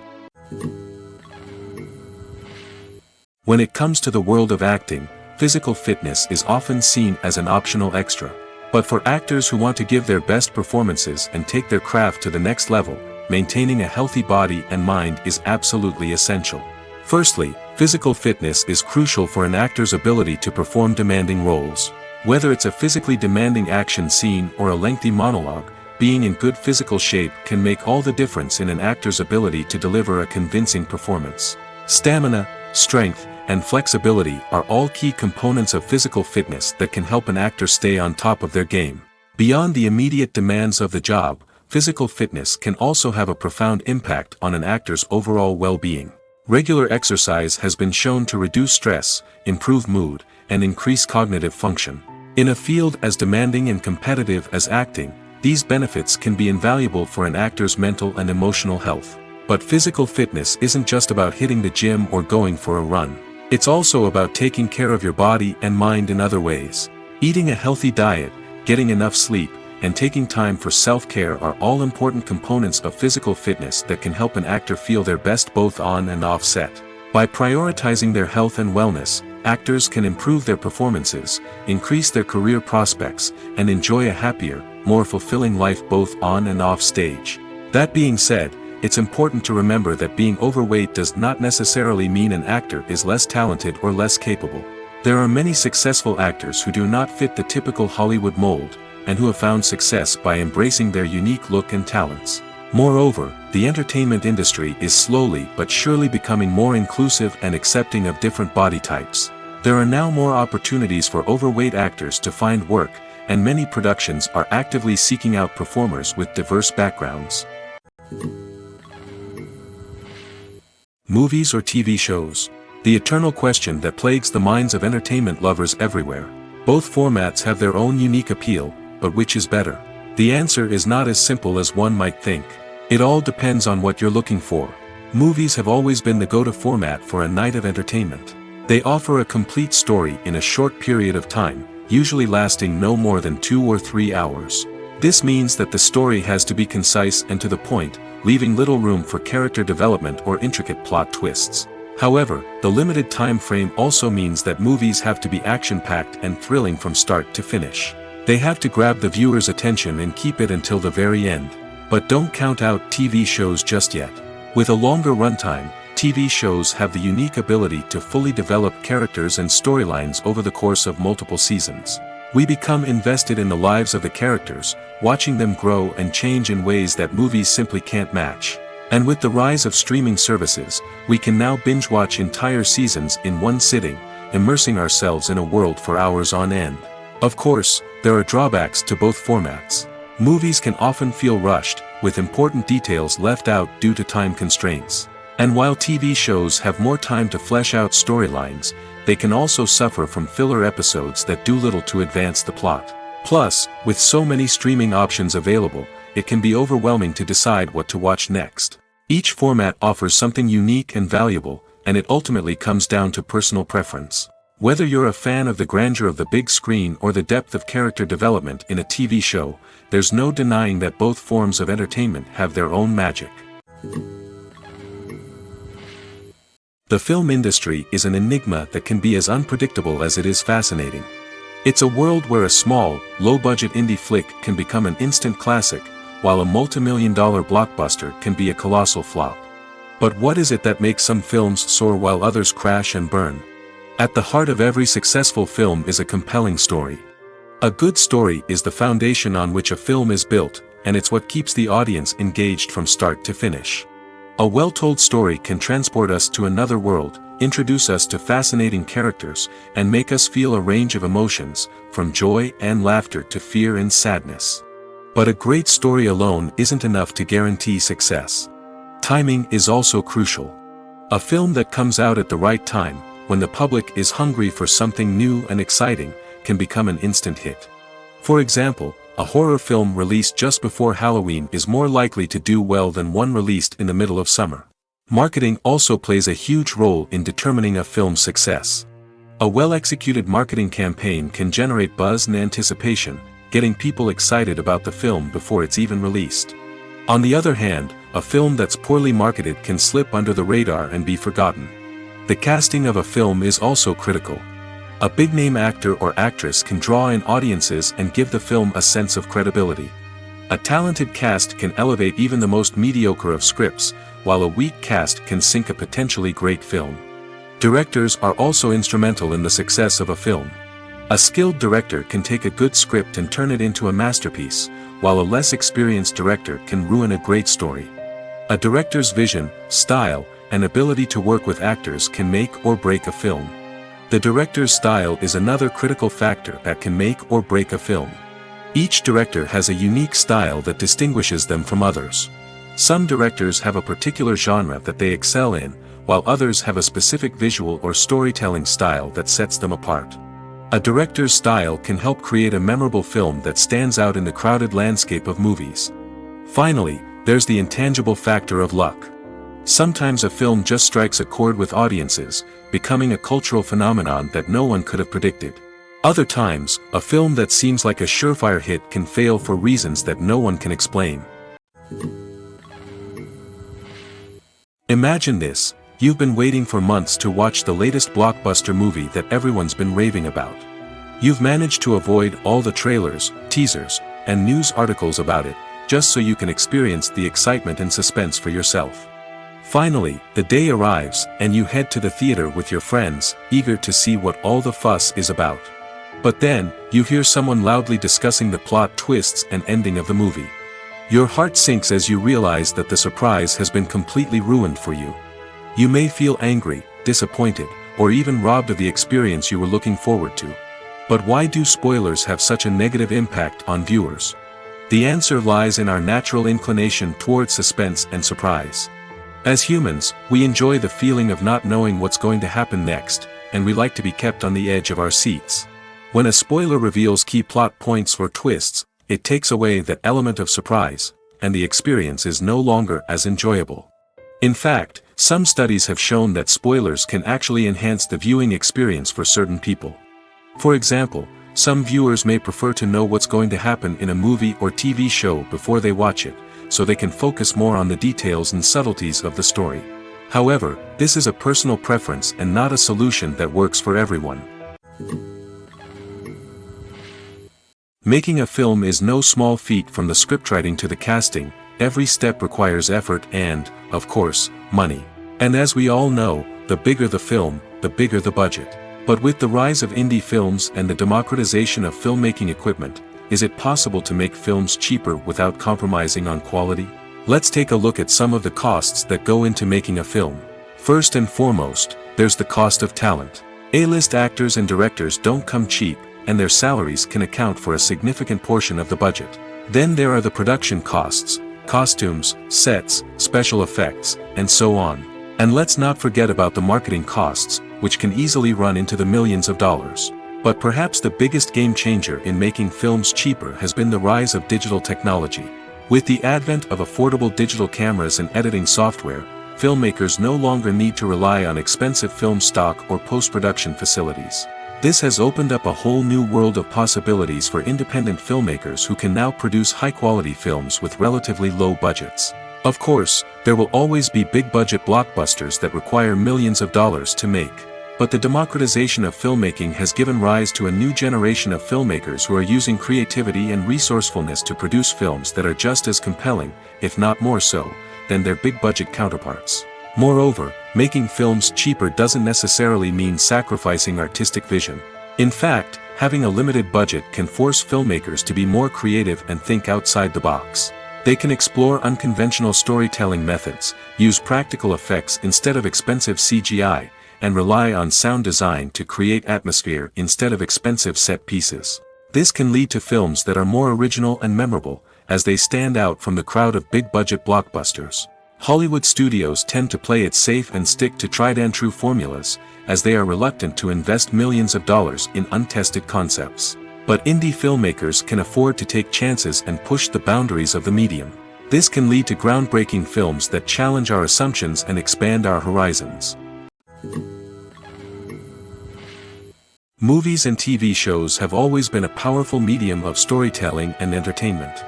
When it comes to the world of acting, physical fitness is often seen as an optional extra. But for actors who want to give their best performances and take their craft to the next level, maintaining a healthy body and mind is absolutely essential. Firstly, physical fitness is crucial for an actor's ability to perform demanding roles. Whether it's a physically demanding action scene or a lengthy monologue, being in good physical shape can make all the difference in an actor's ability to deliver a convincing performance. Stamina, strength, and flexibility are all key components of physical fitness that can help an actor stay on top of their game. Beyond the immediate demands of the job, physical fitness can also have a profound impact on an actor's overall well-being. Regular exercise has been shown to reduce stress, improve mood, and increase cognitive function. In a field as demanding and competitive as acting, these benefits can be invaluable for an actor's mental and emotional health. But physical fitness isn't just about hitting the gym or going for a run. It's also about taking care of your body and mind in other ways. Eating a healthy diet, getting enough sleep, and taking time for self-care are all important components of physical fitness that can help an actor feel their best both on and off set. By prioritizing their health and wellness, actors can improve their performances, increase their career prospects, and enjoy a happier, more fulfilling life both on and off stage. That being said, it's important to remember that being overweight does not necessarily mean an actor is less talented or less capable. There are many successful actors who do not fit the typical Hollywood mold, and who have found success by embracing their unique look and talents. Moreover, the entertainment industry is slowly but surely becoming more inclusive and accepting of different body types. There are now more opportunities for overweight actors to find work, and many productions are actively seeking out performers with diverse backgrounds. Movies or TV shows? The eternal question that plagues the minds of entertainment lovers everywhere. Both formats have their own unique appeal, but which is better? The answer is not as simple as one might think. It all depends on what you're looking for. Movies have always been the go-to format for a night of entertainment. They offer a complete story in a short period of time, usually lasting no more than 2 or 3 hours. This means that the story has to be concise and to the point, leaving little room for character development or intricate plot twists. However, the limited time frame also means that movies have to be action-packed and thrilling from start to finish. They have to grab the viewer's attention and keep it until the very end. But don't count out TV shows just yet. With a longer runtime, TV shows have the unique ability to fully develop characters and storylines over the course of multiple seasons. We become invested in the lives of the characters, watching them grow and change in ways that movies simply can't match. And with the rise of streaming services, we can now binge-watch entire seasons in one sitting, immersing ourselves in a world for hours on end. Of course, there are drawbacks to both formats. Movies can often feel rushed, with important details left out due to time constraints. And while TV shows have more time to flesh out storylines, they can also suffer from filler episodes that do little to advance the plot. Plus, with so many streaming options available, it can be overwhelming to decide what to watch next. Each format offers something unique and valuable, and it ultimately comes down to personal preference. Whether you're a fan of the grandeur of the big screen or the depth of character development in a TV show, there's no denying that both forms of entertainment have their own magic. The film industry is an enigma that can be as unpredictable as it is fascinating. It's a world where a small, low-budget indie flick can become an instant classic, while a multi-million-dollar blockbuster can be a colossal flop. But what is it that makes some films soar while others crash and burn? At the heart of every successful film is a compelling story. A good story is the foundation on which a film is built, and it's what keeps the audience engaged from start to finish. A well-told story can transport us to another world, introduce us to fascinating characters, and make us feel a range of emotions, from joy and laughter to fear and sadness. But a great story alone isn't enough to guarantee success. Timing is also crucial. A film that comes out at the right time, when the public is hungry for something new and exciting, can become an instant hit. For example, a horror film released just before Halloween is more likely to do well than one released in the middle of summer. Marketing also plays a huge role in determining a film's success. A well-executed marketing campaign can generate buzz and anticipation, getting people excited about the film before it's even released. On the other hand, a film that's poorly marketed can slip under the radar and be forgotten. The casting of a film is also critical. A big-name actor or actress can draw in audiences and give the film a sense of credibility. A talented cast can elevate even the most mediocre of scripts, while a weak cast can sink a potentially great film. Directors are also instrumental in the success of a film. A skilled director can take a good script and turn it into a masterpiece, while a less experienced director can ruin a great story. A director's vision, style, and ability to work with actors can make or break a film. The director's style is another critical factor that can make or break a film. Each director has a unique style that distinguishes them from others. Some directors have a particular genre that they excel in, while others have a specific visual or storytelling style that sets them apart. A director's style can help create a memorable film that stands out in the crowded landscape of movies. Finally, there's the intangible factor of luck. Sometimes a film just strikes a chord with audiences, becoming a cultural phenomenon that no one could have predicted. Other times, a film that seems like a surefire hit can fail for reasons that no one can explain. Imagine this: you've been waiting for months to watch the latest blockbuster movie that everyone's been raving about. You've managed to avoid all the trailers, teasers, and news articles about it, just so you can experience the excitement and suspense for yourself. Finally, the day arrives, and you head to the theater with your friends, eager to see what all the fuss is about. But then, you hear someone loudly discussing the plot twists and ending of the movie. Your heart sinks as you realize that the surprise has been completely ruined for you. You may feel angry, disappointed, or even robbed of the experience you were looking forward to. But why do spoilers have such a negative impact on viewers? The answer lies in our natural inclination towards suspense and surprise. As humans, we enjoy the feeling of not knowing what's going to happen next, and we like to be kept on the edge of our seats. When a spoiler reveals key plot points or twists, it takes away that element of surprise, and the experience is no longer as enjoyable. In fact, some studies have shown that spoilers can actually enhance the viewing experience for certain people. For example, some viewers may prefer to know what's going to happen in a movie or TV show before they watch it, so they can focus more on the details and subtleties of the story. However, this is a personal preference and not a solution that works for everyone. Making a film is no small feat. From the scriptwriting to the casting, every step requires effort and, of course, money. And as we all know, the bigger the film, the bigger the budget. But with the rise of indie films and the democratization of filmmaking equipment, is it possible to make films cheaper without compromising on quality? Let's take a look at some of the costs that go into making a film. First and foremost, there's the cost of talent. A-list actors and directors don't come cheap, and their salaries can account for a significant portion of the budget. Then there are the production costs, costumes, sets, special effects, and so on. And let's not forget about the marketing costs, which can easily run into the millions of dollars. But perhaps the biggest game changer in making films cheaper has been the rise of digital technology. With the advent of affordable digital cameras and editing software, filmmakers no longer need to rely on expensive film stock or post-production facilities. This has opened up a whole new world of possibilities for independent filmmakers who can now produce high-quality films with relatively low budgets. Of course, there will always be big-budget blockbusters that require millions of dollars to make. But the democratization of filmmaking has given rise to a new generation of filmmakers who are using creativity and resourcefulness to produce films that are just as compelling, if not more so, than their big-budget counterparts. Moreover, making films cheaper doesn't necessarily mean sacrificing artistic vision. In fact, having a limited budget can force filmmakers to be more creative and think outside the box. They can explore unconventional storytelling methods, use practical effects instead of expensive CGI, and rely on sound design to create atmosphere instead of expensive set pieces. This can lead to films that are more original and memorable, as they stand out from the crowd of big-budget blockbusters. Hollywood studios tend to play it safe and stick to tried-and-true formulas, as they are reluctant to invest millions of dollars in untested concepts. But indie filmmakers can afford to take chances and push the boundaries of the medium. This can lead to groundbreaking films that challenge our assumptions and expand our horizons. Movies and TV shows have always been a powerful medium of storytelling and entertainment.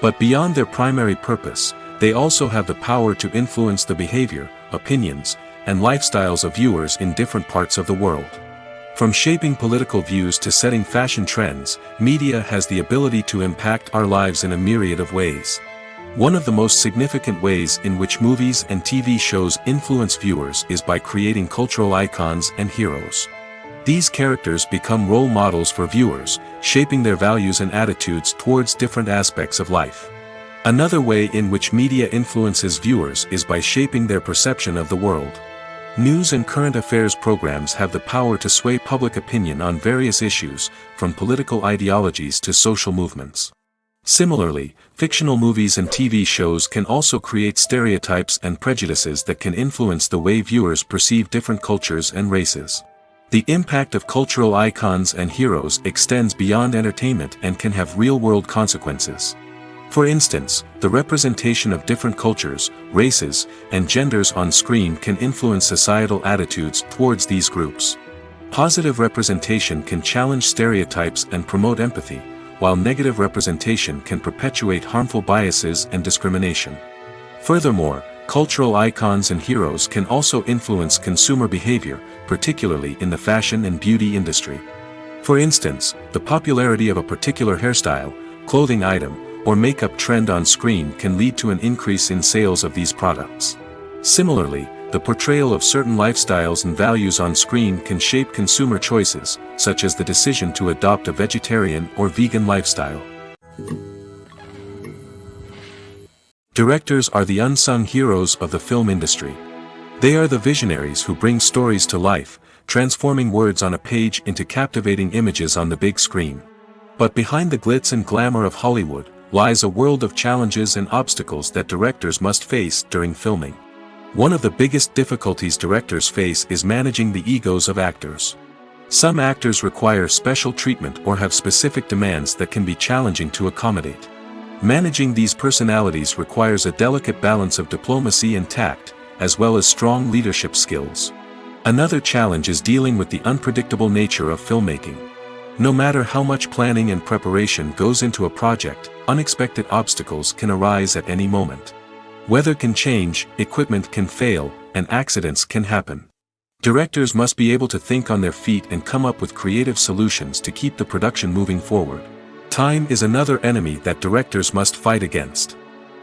But beyond their primary purpose, they also have the power to influence the behavior, opinions, and lifestyles of viewers in different parts of the world. From shaping political views to setting fashion trends, media has the ability to impact our lives in a myriad of ways. One of the most significant ways in which movies and TV shows influence viewers is by creating cultural icons and heroes. These characters become role models for viewers, shaping their values and attitudes towards different aspects of life. Another way in which media influences viewers is by shaping their perception of the world. News and current affairs programs have the power to sway public opinion on various issues, from political ideologies to social movements. Similarly, fictional movies and TV shows can also create stereotypes and prejudices that can influence the way viewers perceive different cultures and races. The impact of cultural icons and heroes extends beyond entertainment and can have real-world consequences. For instance, the representation of different cultures, races, and genders on screen can influence societal attitudes towards these groups. Positive representation can challenge stereotypes and promote empathy, while negative representation can perpetuate harmful biases and discrimination. Furthermore, cultural icons and heroes can also influence consumer behavior, particularly in the fashion and beauty industry. For instance, the popularity of a particular hairstyle, clothing item, or makeup trend on screen can lead to an increase in sales of these products. Similarly, the portrayal of certain lifestyles and values on screen can shape consumer choices, such as the decision to adopt a vegetarian or vegan lifestyle. Directors are the unsung heroes of the film industry. They are the visionaries who bring stories to life, transforming words on a page into captivating images on the big screen. But behind the glitz and glamour of Hollywood lies a world of challenges and obstacles that directors must face during filming. One of the biggest difficulties directors face is managing the egos of actors. Some actors require special treatment or have specific demands that can be challenging to accommodate. Managing these personalities requires a delicate balance of diplomacy and tact, as well as strong leadership skills. Another challenge is dealing with the unpredictable nature of filmmaking. No matter how much planning and preparation goes into a project, unexpected obstacles can arise at any moment. Weather can change, equipment can fail, and accidents can happen. Directors must be able to think on their feet and come up with creative solutions to keep the production moving forward. Time is another enemy that directors must fight against.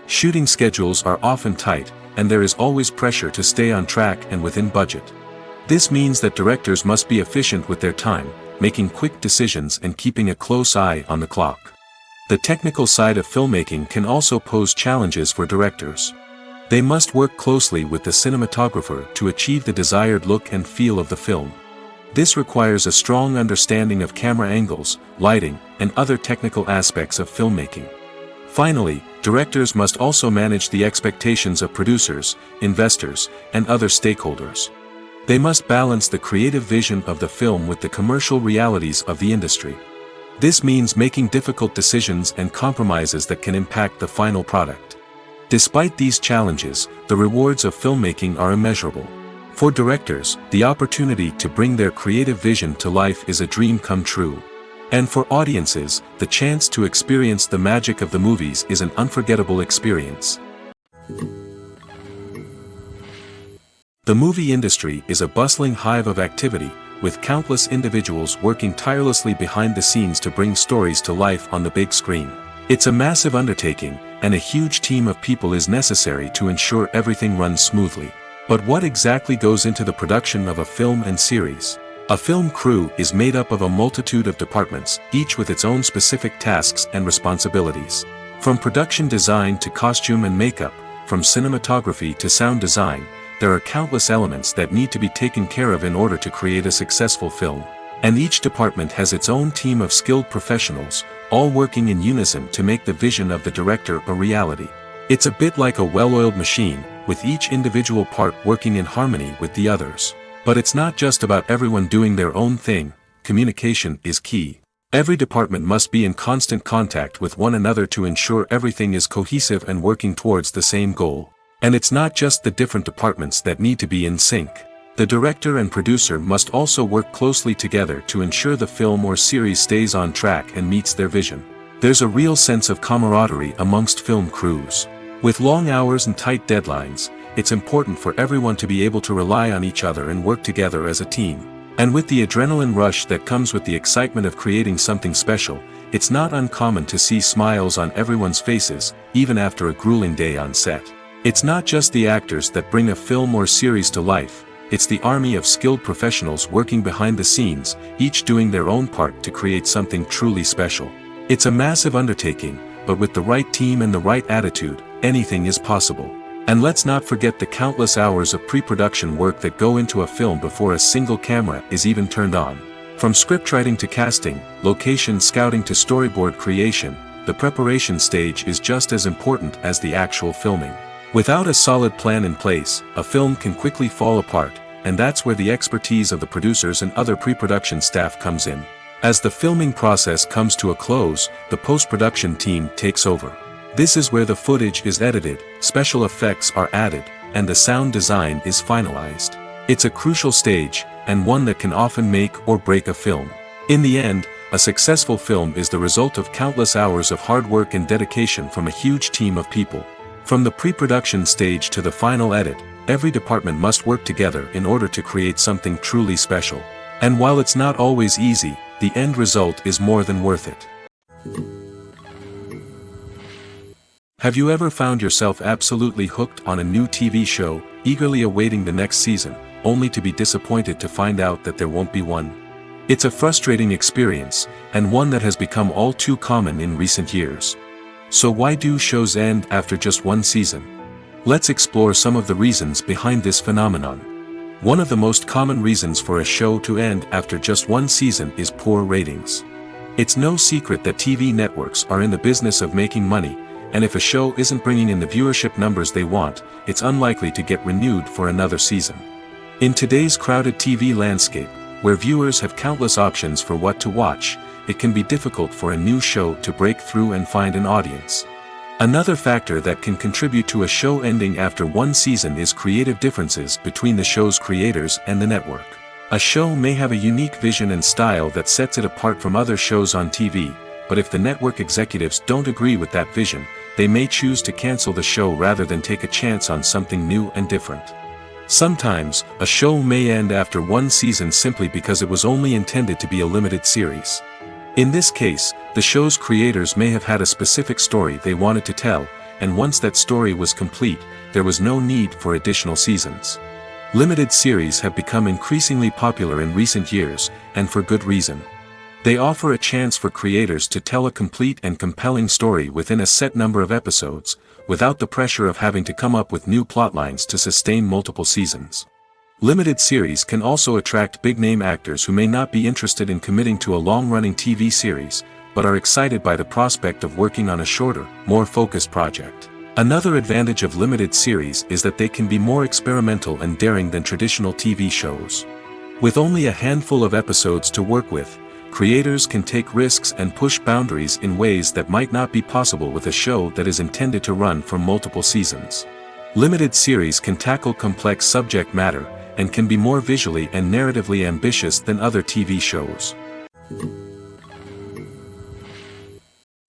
Shooting schedules are often tight, and there is always pressure to stay on track and within budget. This means that directors must be efficient with their time, making quick decisions and keeping a close eye on the clock. The technical side of filmmaking can also pose challenges for directors. They must work closely with the cinematographer to achieve the desired look and feel of the film. This requires a strong understanding of camera angles, lighting, and other technical aspects of filmmaking. Finally, directors must also manage the expectations of producers, investors, and other stakeholders. They must balance the creative vision of the film with the commercial realities of the industry. This means making difficult decisions and compromises that can impact the final product. Despite these challenges, the rewards of filmmaking are immeasurable. For directors, the opportunity to bring their creative vision to life is a dream come true. And for audiences, the chance to experience the magic of the movies is an unforgettable experience. The movie industry is a bustling hive of activity, with countless individuals working tirelessly behind the scenes to bring stories to life on the big screen. It's a massive undertaking, and a huge team of people is necessary to ensure everything runs smoothly. But what exactly goes into the production of a film and series? A film crew is made up of a multitude of departments, each with its own specific tasks and responsibilities. From production design to costume and makeup, from cinematography to sound design, there are countless elements that need to be taken care of in order to create a successful film. And each department has its own team of skilled professionals, all working in unison to make the vision of the director a reality. It's a bit like a well-oiled machine, with each individual part working in harmony with the others. But it's not just about everyone doing their own thing. Communication is key. Every department must be in constant contact with one another to ensure everything is cohesive and working towards the same goal. And it's not just the different departments that need to be in sync. The director and producer must also work closely together to ensure the film or series stays on track and meets their vision. There's a real sense of camaraderie amongst film crews. With long hours and tight deadlines, it's important for everyone to be able to rely on each other and work together as a team. And with the adrenaline rush that comes with the excitement of creating something special, it's not uncommon to see smiles on everyone's faces, even after a grueling day on set. It's not just the actors that bring a film or series to life, it's the army of skilled professionals working behind the scenes, each doing their own part to create something truly special. It's a massive undertaking, but with the right team and the right attitude, anything is possible. And let's not forget the countless hours of pre-production work that go into a film before a single camera is even turned on. From scriptwriting to casting, location scouting to storyboard creation, the preparation stage is just as important as the actual filming. Without a solid plan in place, a film can quickly fall apart, and that's where the expertise of the producers and other pre-production staff comes in. As the filming process comes to a close, the post-production team takes over. This is where the footage is edited, special effects are added, and the sound design is finalized. It's a crucial stage, and one that can often make or break a film. In the end, a successful film is the result of countless hours of hard work and dedication from a huge team of people. From the pre-production stage to the final edit, every department must work together in order to create something truly special. And while it's not always easy, the end result is more than worth it. Have you ever found yourself absolutely hooked on a new TV show, eagerly awaiting the next season, only to be disappointed to find out that there won't be one? It's a frustrating experience, and one that has become all too common in recent years. So why do shows end after just one season? Let's explore some of the reasons behind this phenomenon. One of the most common reasons for a show to end after just one season is poor ratings. It's no secret that TV networks are in the business of making money, and if a show isn't bringing in the viewership numbers they want, it's unlikely to get renewed for another season. In today's crowded TV landscape, where viewers have countless options for what to watch, it can be difficult for a new show to break through and find an audience. Another factor that can contribute to a show ending after one season is creative differences between the show's creators and the network. A show may have a unique vision and style that sets it apart from other shows on TV, but if the network executives don't agree with that vision, they may choose to cancel the show rather than take a chance on something new and different. Sometimes, a show may end after one season simply because it was only intended to be a limited series. In this case, the show's creators may have had a specific story they wanted to tell, and once that story was complete, there was no need for additional seasons. Limited series have become increasingly popular in recent years, and for good reason. They offer a chance for creators to tell a complete and compelling story within a set number of episodes, without the pressure of having to come up with new plotlines to sustain multiple seasons. Limited series can also attract big-name actors who may not be interested in committing to a long-running TV series, but are excited by the prospect of working on a shorter, more focused project. Another advantage of limited series is that they can be more experimental and daring than traditional TV shows. With only a handful of episodes to work with, creators can take risks and push boundaries in ways that might not be possible with a show that is intended to run for multiple seasons. Limited series can tackle complex subject matter, and can be more visually and narratively ambitious than other TV shows.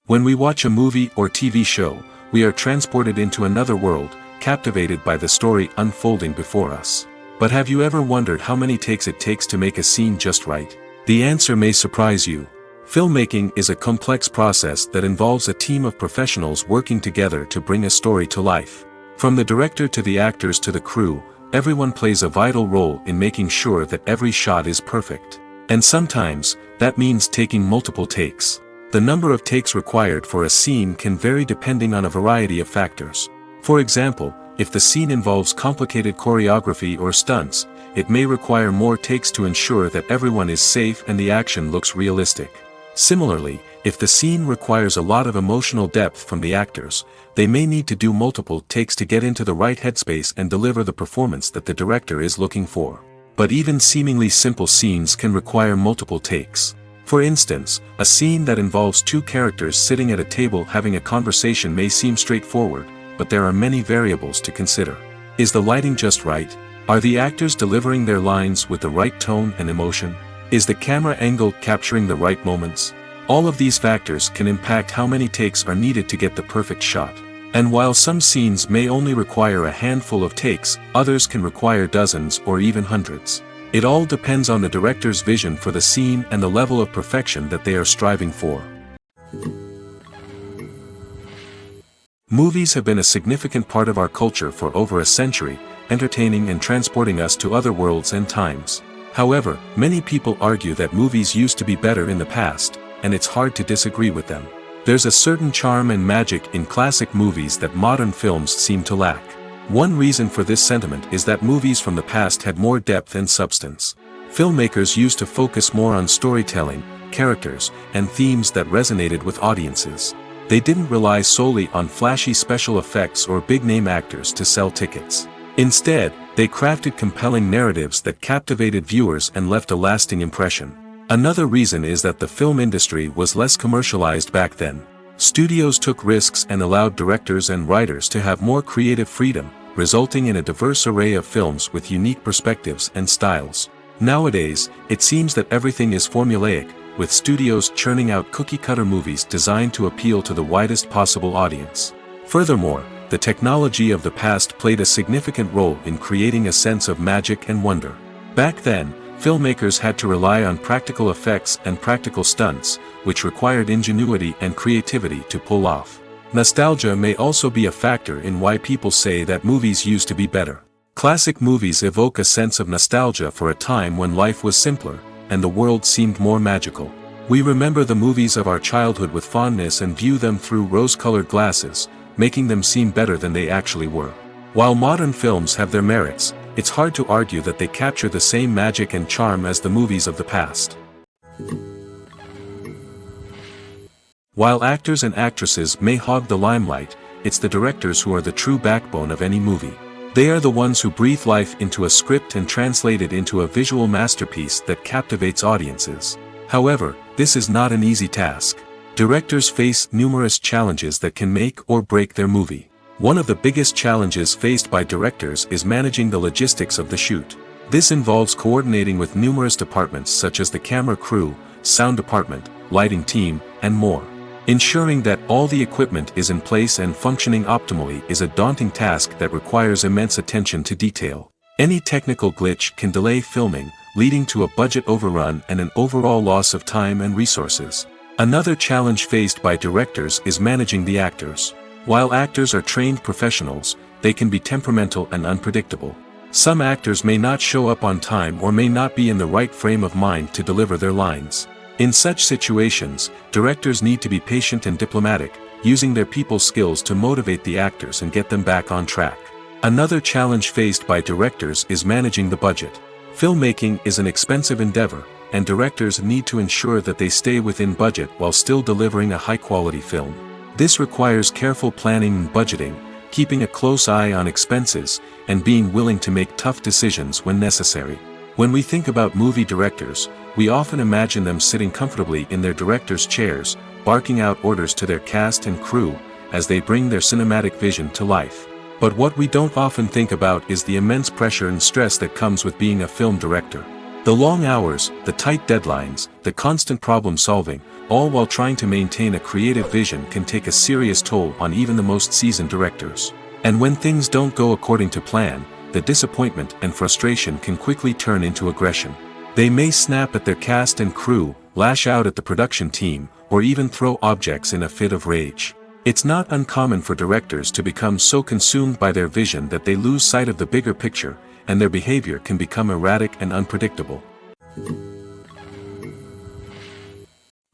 When we watch a movie or TV show, we are transported into another world, captivated by the story unfolding before us. But have you ever wondered how many takes it takes to make a scene just right? The answer may surprise you. Filmmaking is a complex process that involves a team of professionals working together to bring a story to life. From the director to the actors to the crew, everyone plays a vital role in making sure that every shot is perfect. And sometimes, that means taking multiple takes. The number of takes required for a scene can vary depending on a variety of factors. For example, if the scene involves complicated choreography or stunts, it may require more takes to ensure that everyone is safe and the action looks realistic. Similarly, if the scene requires a lot of emotional depth from the actors, they may need to do multiple takes to get into the right headspace and deliver the performance that the director is looking for. But even seemingly simple scenes can require multiple takes. For instance, a scene that involves two characters sitting at a table having a conversation may seem straightforward, but there are many variables to consider. Is the lighting just right? Are the actors delivering their lines with the right tone and emotion? Is the camera angle capturing the right moments? All of these factors can impact how many takes are needed to get the perfect shot. And while some scenes may only require a handful of takes, others can require dozens or even hundreds. It all depends on the director's vision for the scene and the level of perfection that they are striving for. Movies have been a significant part of our culture for over a century, entertaining and transporting us to other worlds and times. However, many people argue that movies used to be better in the past, and it's hard to disagree with them. There's a certain charm and magic in classic movies that modern films seem to lack. One reason for this sentiment is that movies from the past had more depth and substance. Filmmakers used to focus more on storytelling, characters, and themes that resonated with audiences. They didn't rely solely on flashy special effects or big-name actors to sell tickets. Instead, they crafted compelling narratives that captivated viewers and left a lasting impression. Another reason is that the film industry was less commercialized back then. Studios took risks and allowed directors and writers to have more creative freedom, resulting in a diverse array of films with unique perspectives and styles. Nowadays, it seems that everything is formulaic, with studios churning out cookie-cutter movies designed to appeal to the widest possible audience. Furthermore, the technology of the past played a significant role in creating a sense of magic and wonder. Back then, filmmakers had to rely on practical effects and practical stunts, which required ingenuity and creativity to pull off. Nostalgia may also be a factor in why people say that movies used to be better. Classic movies evoke a sense of nostalgia for a time when life was simpler, and the world seemed more magical. We remember the movies of our childhood with fondness and view them through rose-colored glasses, making them seem better than they actually were. While modern films have their merits, it's hard to argue that they capture the same magic and charm as the movies of the past. While actors and actresses may hog the limelight, it's the directors who are the true backbone of any movie. They are the ones who breathe life into a script and translate it into a visual masterpiece that captivates audiences. However, this is not an easy task. Directors face numerous challenges that can make or break their movie. One of the biggest challenges faced by directors is managing the logistics of the shoot. This involves coordinating with numerous departments such as the camera crew, sound department, lighting team, and more. Ensuring that all the equipment is in place and functioning optimally is a daunting task that requires immense attention to detail. Any technical glitch can delay filming, leading to a budget overrun and an overall loss of time and resources. Another challenge faced by directors is managing the actors. While actors are trained professionals, they can be temperamental and unpredictable. Some actors may not show up on time or may not be in the right frame of mind to deliver their lines. In such situations, directors need to be patient and diplomatic, using their people skills to motivate the actors and get them back on track. Another challenge faced by directors is managing the budget. Filmmaking is an expensive endeavor, and directors need to ensure that they stay within budget while still delivering a high-quality film. This requires careful planning and budgeting, keeping a close eye on expenses, and being willing to make tough decisions when necessary. When we think about movie directors, we often imagine them sitting comfortably in their director's chairs, barking out orders to their cast and crew, as they bring their cinematic vision to life. But what we don't often think about is the immense pressure and stress that comes with being a film director. The long hours, the tight deadlines, the constant problem solving, all while trying to maintain a creative vision can take a serious toll on even the most seasoned directors. And when things don't go according to plan, the disappointment and frustration can quickly turn into aggression. They may snap at their cast and crew, lash out at the production team, or even throw objects in a fit of rage. It's not uncommon for directors to become so consumed by their vision that they lose sight of the bigger picture, and their behavior can become erratic and unpredictable.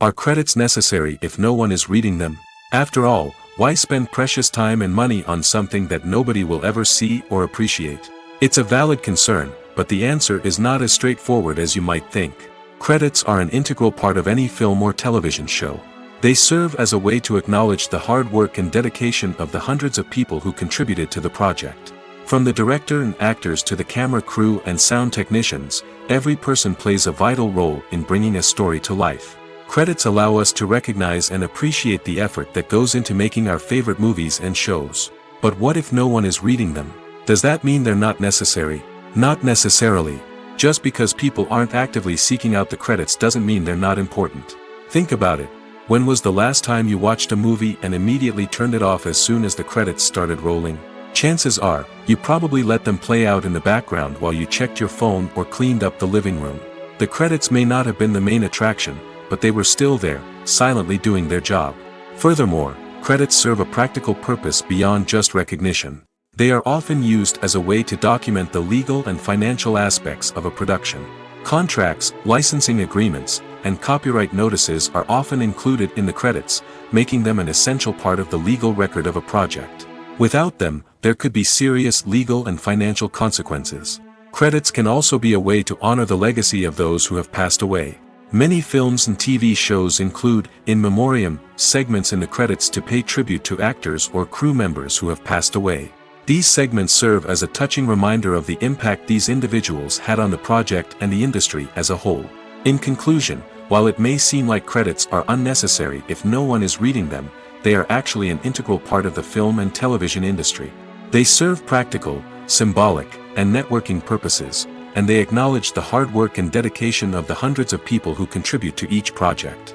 Are credits necessary if no one is reading them? After all, why spend precious time and money on something that nobody will ever see or appreciate? It's a valid concern, but the answer is not as straightforward as you might think. Credits are an integral part of any film or television show. They serve as a way to acknowledge the hard work and dedication of the hundreds of people who contributed to the project. From the director and actors to the camera crew and sound technicians, every person plays a vital role in bringing a story to life. Credits allow us to recognize and appreciate the effort that goes into making our favorite movies and shows. But what if no one is reading them? Does that mean they're not necessary? Not necessarily. Just because people aren't actively seeking out the credits doesn't mean they're not important. Think about it. When was the last time you watched a movie and immediately turned it off as soon as the credits started rolling? Chances are, you probably let them play out in the background while you checked your phone or cleaned up the living room. The credits may not have been the main attraction, but they were still there, silently doing their job. Furthermore, credits serve a practical purpose beyond just recognition. They are often used as a way to document the legal and financial aspects of a production. Contracts, licensing agreements, and copyright notices are often included in the credits, making them an essential part of the legal record of a project. Without them, there could be serious legal and financial consequences. Credits can also be a way to honor the legacy of those who have passed away. Many films and TV shows include, in memoriam, segments in the credits to pay tribute to actors or crew members who have passed away. These segments serve as a touching reminder of the impact these individuals had on the project and the industry as a whole. In conclusion, while it may seem like credits are unnecessary if no one is reading them, they are actually an integral part of the film and television industry. They serve practical, symbolic, and networking purposes, and they acknowledge the hard work and dedication of the hundreds of people who contribute to each project.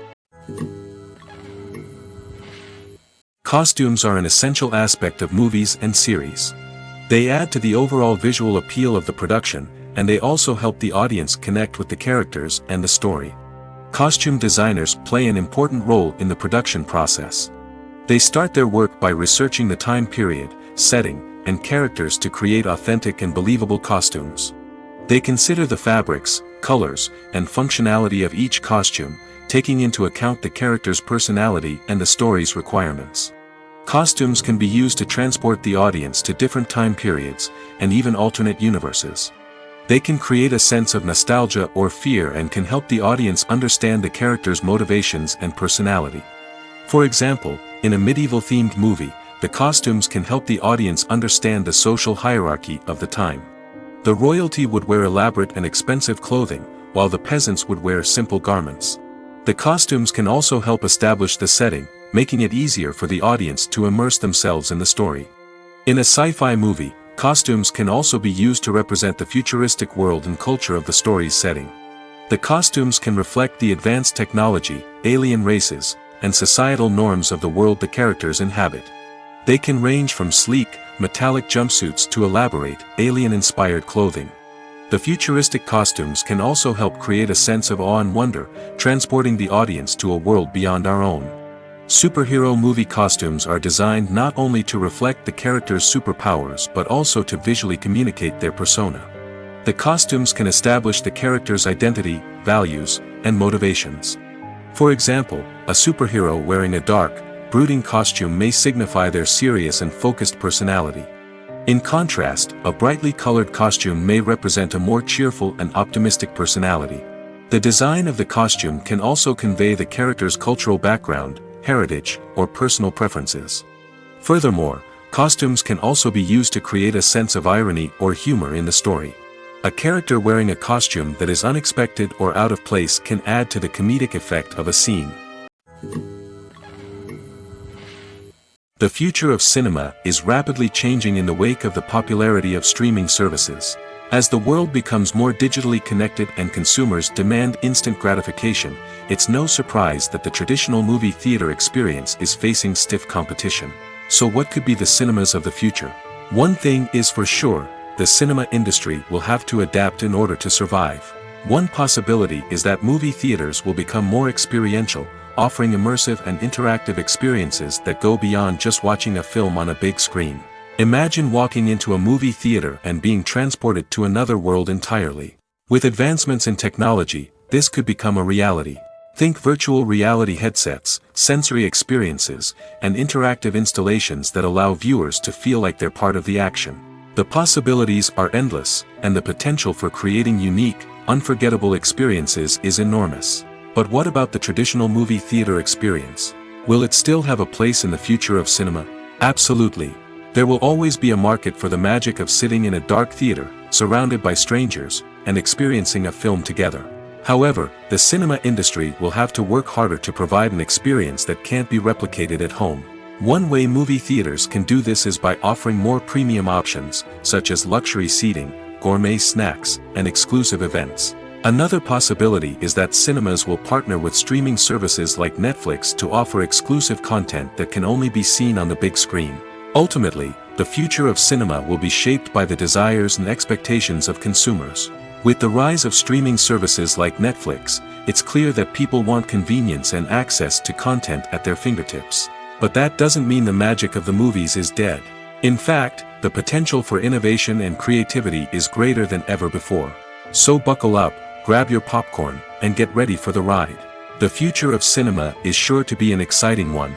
Costumes are an essential aspect of movies and series. They add to the overall visual appeal of the production, and they also help the audience connect with the characters and the story. Costume designers play an important role in the production process. They start their work by researching the time period, setting, and characters to create authentic and believable costumes. They consider the fabrics, colors, and functionality of each costume, taking into account the character's personality and the story's requirements. Costumes can be used to transport the audience to different time periods, and even alternate universes. They can create a sense of nostalgia or fear and can help the audience understand the character's motivations and personality. For example, in a medieval-themed movie, the costumes can help the audience understand the social hierarchy of the time. The royalty would wear elaborate and expensive clothing, while the peasants would wear simple garments. The costumes can also help establish the setting, making it easier for the audience to immerse themselves in the story. In a sci-fi movie, costumes can also be used to represent the futuristic world and culture of the story's setting. The costumes can reflect the advanced technology, alien races, and societal norms of the world the characters inhabit. They can range from sleek, metallic jumpsuits to elaborate, alien-inspired clothing. The futuristic costumes can also help create a sense of awe and wonder, transporting the audience to a world beyond our own. Superhero movie costumes are designed not only to reflect the character's superpowers but also to visually communicate their persona. The costumes can establish the character's identity, values, and motivations. For example, a superhero wearing a dark, brooding costume may signify their serious and focused personality. In contrast, a brightly colored costume may represent a more cheerful and optimistic personality. The design of the costume can also convey the character's cultural background, heritage, or personal preferences. Furthermore, costumes can also be used to create a sense of irony or humor in the story. A character wearing a costume that is unexpected or out of place can add to the comedic effect of a scene. The future of cinema is rapidly changing in the wake of the popularity of streaming services. As the world becomes more digitally connected and consumers demand instant gratification, it's no surprise that the traditional movie theater experience is facing stiff competition. So what could be the cinemas of the future? One thing is for sure, the cinema industry will have to adapt in order to survive. One possibility is that movie theaters will become more experiential, offering immersive and interactive experiences that go beyond just watching a film on a big screen. Imagine walking into a movie theater and being transported to another world entirely. With advancements in technology, this could become a reality. Think virtual reality headsets, sensory experiences, and interactive installations that allow viewers to feel like they're part of the action. The possibilities are endless, and the potential for creating unique, unforgettable experiences is enormous. But what about the traditional movie theater experience? Will it still have a place in the future of cinema? Absolutely. There will always be a market for the magic of sitting in a dark theater, surrounded by strangers, and experiencing a film together. However, the cinema industry will have to work harder to provide an experience that can't be replicated at home. One way movie theaters can do this is by offering more premium options, such as luxury seating, gourmet snacks, and exclusive events. Another possibility is that cinemas will partner with streaming services like Netflix to offer exclusive content that can only be seen on the big screen. Ultimately, the future of cinema will be shaped by the desires and expectations of consumers. With the rise of streaming services like Netflix, it's clear that people want convenience and access to content at their fingertips. But that doesn't mean the magic of the movies is dead. In fact, the potential for innovation and creativity is greater than ever before. So buckle up, grab your popcorn, and get ready for the ride. The future of cinema is sure to be an exciting one.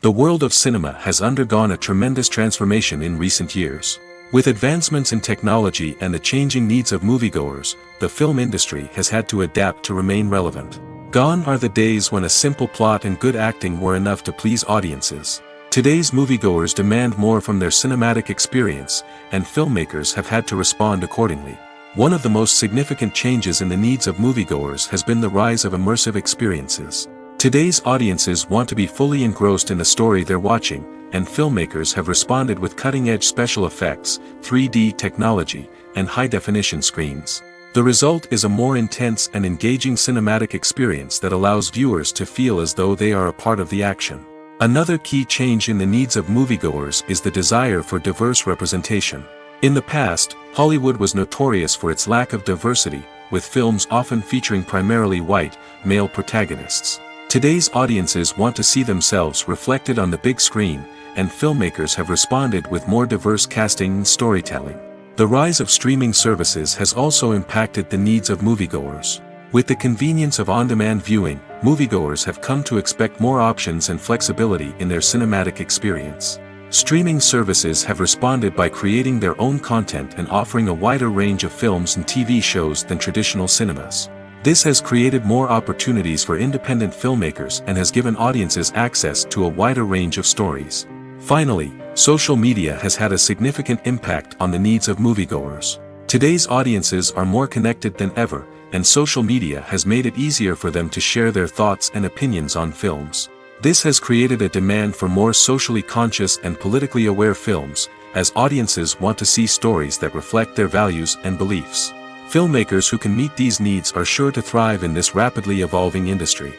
The world of cinema has undergone a tremendous transformation in recent years. With advancements in technology and the changing needs of moviegoers, the film industry has had to adapt to remain relevant. Gone are the days when a simple plot and good acting were enough to please audiences. Today's moviegoers demand more from their cinematic experience, and filmmakers have had to respond accordingly. One of the most significant changes in the needs of moviegoers has been the rise of immersive experiences. Today's audiences want to be fully engrossed in the story they're watching, and filmmakers have responded with cutting-edge special effects, 3D technology, and high-definition screens. The result is a more intense and engaging cinematic experience that allows viewers to feel as though they are a part of the action. Another key change in the needs of moviegoers is the desire for diverse representation. In the past, Hollywood was notorious for its lack of diversity, with films often featuring primarily white, male protagonists. Today's audiences want to see themselves reflected on the big screen, and filmmakers have responded with more diverse casting and storytelling. The rise of streaming services has also impacted the needs of moviegoers. With the convenience of on-demand viewing, moviegoers have come to expect more options and flexibility in their cinematic experience. Streaming services have responded by creating their own content and offering a wider range of films and TV shows than traditional cinemas. This has created more opportunities for independent filmmakers and has given audiences access to a wider range of stories. Finally, social media has had a significant impact on the needs of moviegoers. Today's audiences are more connected than ever, and social media has made it easier for them to share their thoughts and opinions on films. This has created a demand for more socially conscious and politically aware films, as audiences want to see stories that reflect their values and beliefs. Filmmakers who can meet these needs are sure to thrive in this rapidly evolving industry.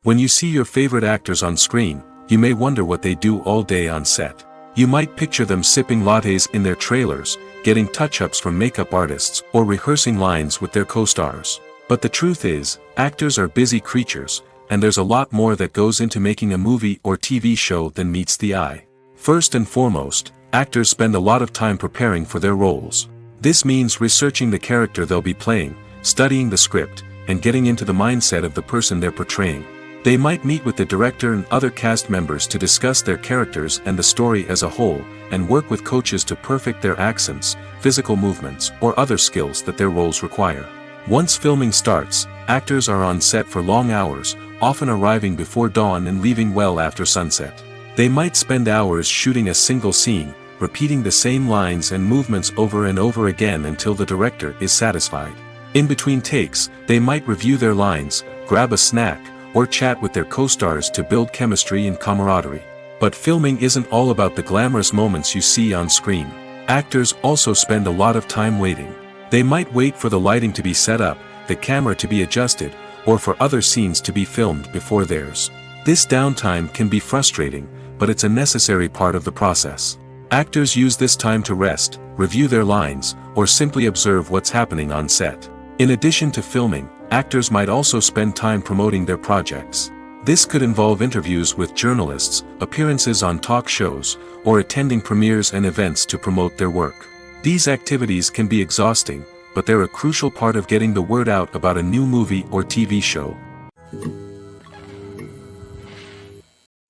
When you see your favorite actors on screen, you may wonder what they do all day on set. You might picture them sipping lattes in their trailers, getting touch-ups from makeup artists, or rehearsing lines with their co-stars. But the truth is, actors are busy creatures, and there's a lot more that goes into making a movie or TV show than meets the eye. First and foremost, actors spend a lot of time preparing for their roles. This means researching the character they'll be playing, studying the script, and getting into the mindset of the person they're portraying. They might meet with the director and other cast members to discuss their characters and the story as a whole, and work with coaches to perfect their accents, physical movements, or other skills that their roles require. Once filming starts, actors are on set for long hours, often arriving before dawn and leaving well after sunset. They might spend hours shooting a single scene, repeating the same lines and movements over and over again until the director is satisfied. In between takes, they might review their lines, grab a snack, or chat with their co-stars to build chemistry and camaraderie. But filming isn't all about the glamorous moments you see on screen. Actors also spend a lot of time waiting. They might wait for the lighting to be set up, the camera to be adjusted, or for other scenes to be filmed before theirs. This downtime can be frustrating, but it's a necessary part of the process. Actors use this time to rest, review their lines, or simply observe what's happening on set. In addition to filming, actors might also spend time promoting their projects. This could involve interviews with journalists, appearances on talk shows, or attending premieres and events to promote their work. These activities can be exhausting, but they're a crucial part of getting the word out about a new movie or TV show.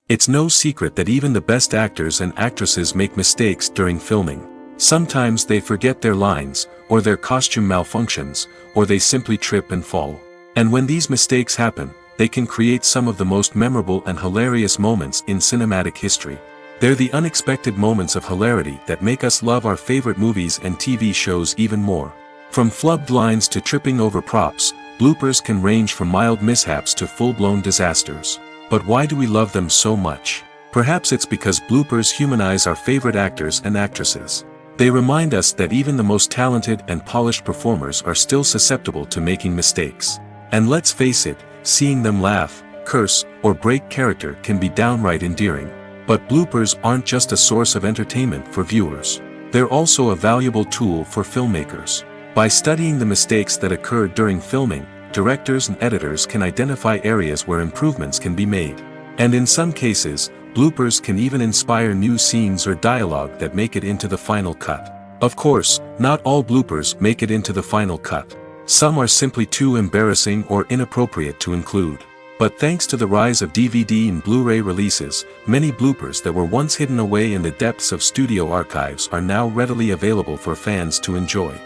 It's no secret that even the best actors and actresses make mistakes during filming. Sometimes they forget their lines, or their costume malfunctions, or they simply trip and fall. And when these mistakes happen, they can create some of the most memorable and hilarious moments in cinematic history. They're the unexpected moments of hilarity that make us love our favorite movies and TV shows even more. From flubbed lines to tripping over props, bloopers can range from mild mishaps to full-blown disasters. But why do we love them so much? Perhaps it's because bloopers humanize our favorite actors and actresses. They remind us that even the most talented and polished performers are still susceptible to making mistakes. And let's face it, seeing them laugh, curse, or break character can be downright endearing. But bloopers aren't just a source of entertainment for viewers. They're also a valuable tool for filmmakers. By studying the mistakes that occurred during filming, directors and editors can identify areas where improvements can be made. And in some cases, bloopers can even inspire new scenes or dialogue that make it into the final cut. Of course, not all bloopers make it into the final cut. Some are simply too embarrassing or inappropriate to include. But thanks to the rise of DVD and Blu-ray releases, many bloopers that were once hidden away in the depths of studio archives are now readily available for fans to enjoy.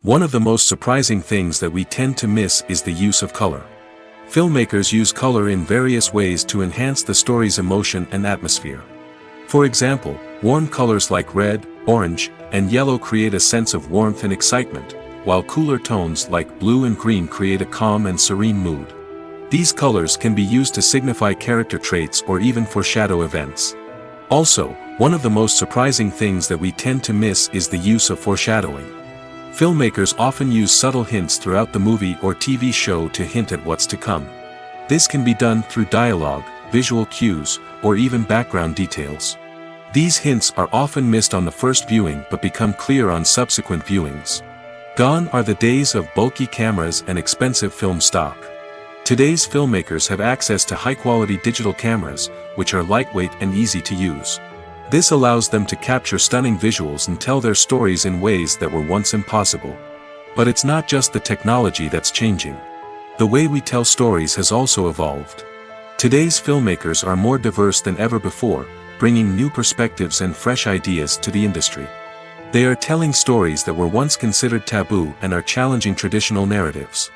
One of the most surprising things that we tend to miss is the use of color. Filmmakers use color in various ways to enhance the story's emotion and atmosphere. For example, warm colors like red, orange, and yellow create a sense of warmth and excitement, while cooler tones like blue and green create a calm and serene mood. These colors can be used to signify character traits or even foreshadow events. Also, one of the most surprising things that we tend to miss is the use of foreshadowing. Filmmakers often use subtle hints throughout the movie or TV show to hint at what's to come. This can be done through dialogue, visual cues, or even background details. These hints are often missed on the first viewing but become clear on subsequent viewings. Gone are the days of bulky cameras and expensive film stock. Today's filmmakers have access to high-quality digital cameras, which are lightweight and easy to use. This allows them to capture stunning visuals and tell their stories in ways that were once impossible. But it's not just the technology that's changing. The way we tell stories has also evolved. Today's filmmakers are more diverse than ever before, bringing new perspectives and fresh ideas to the industry. They are telling stories that were once considered taboo and are challenging traditional narratives.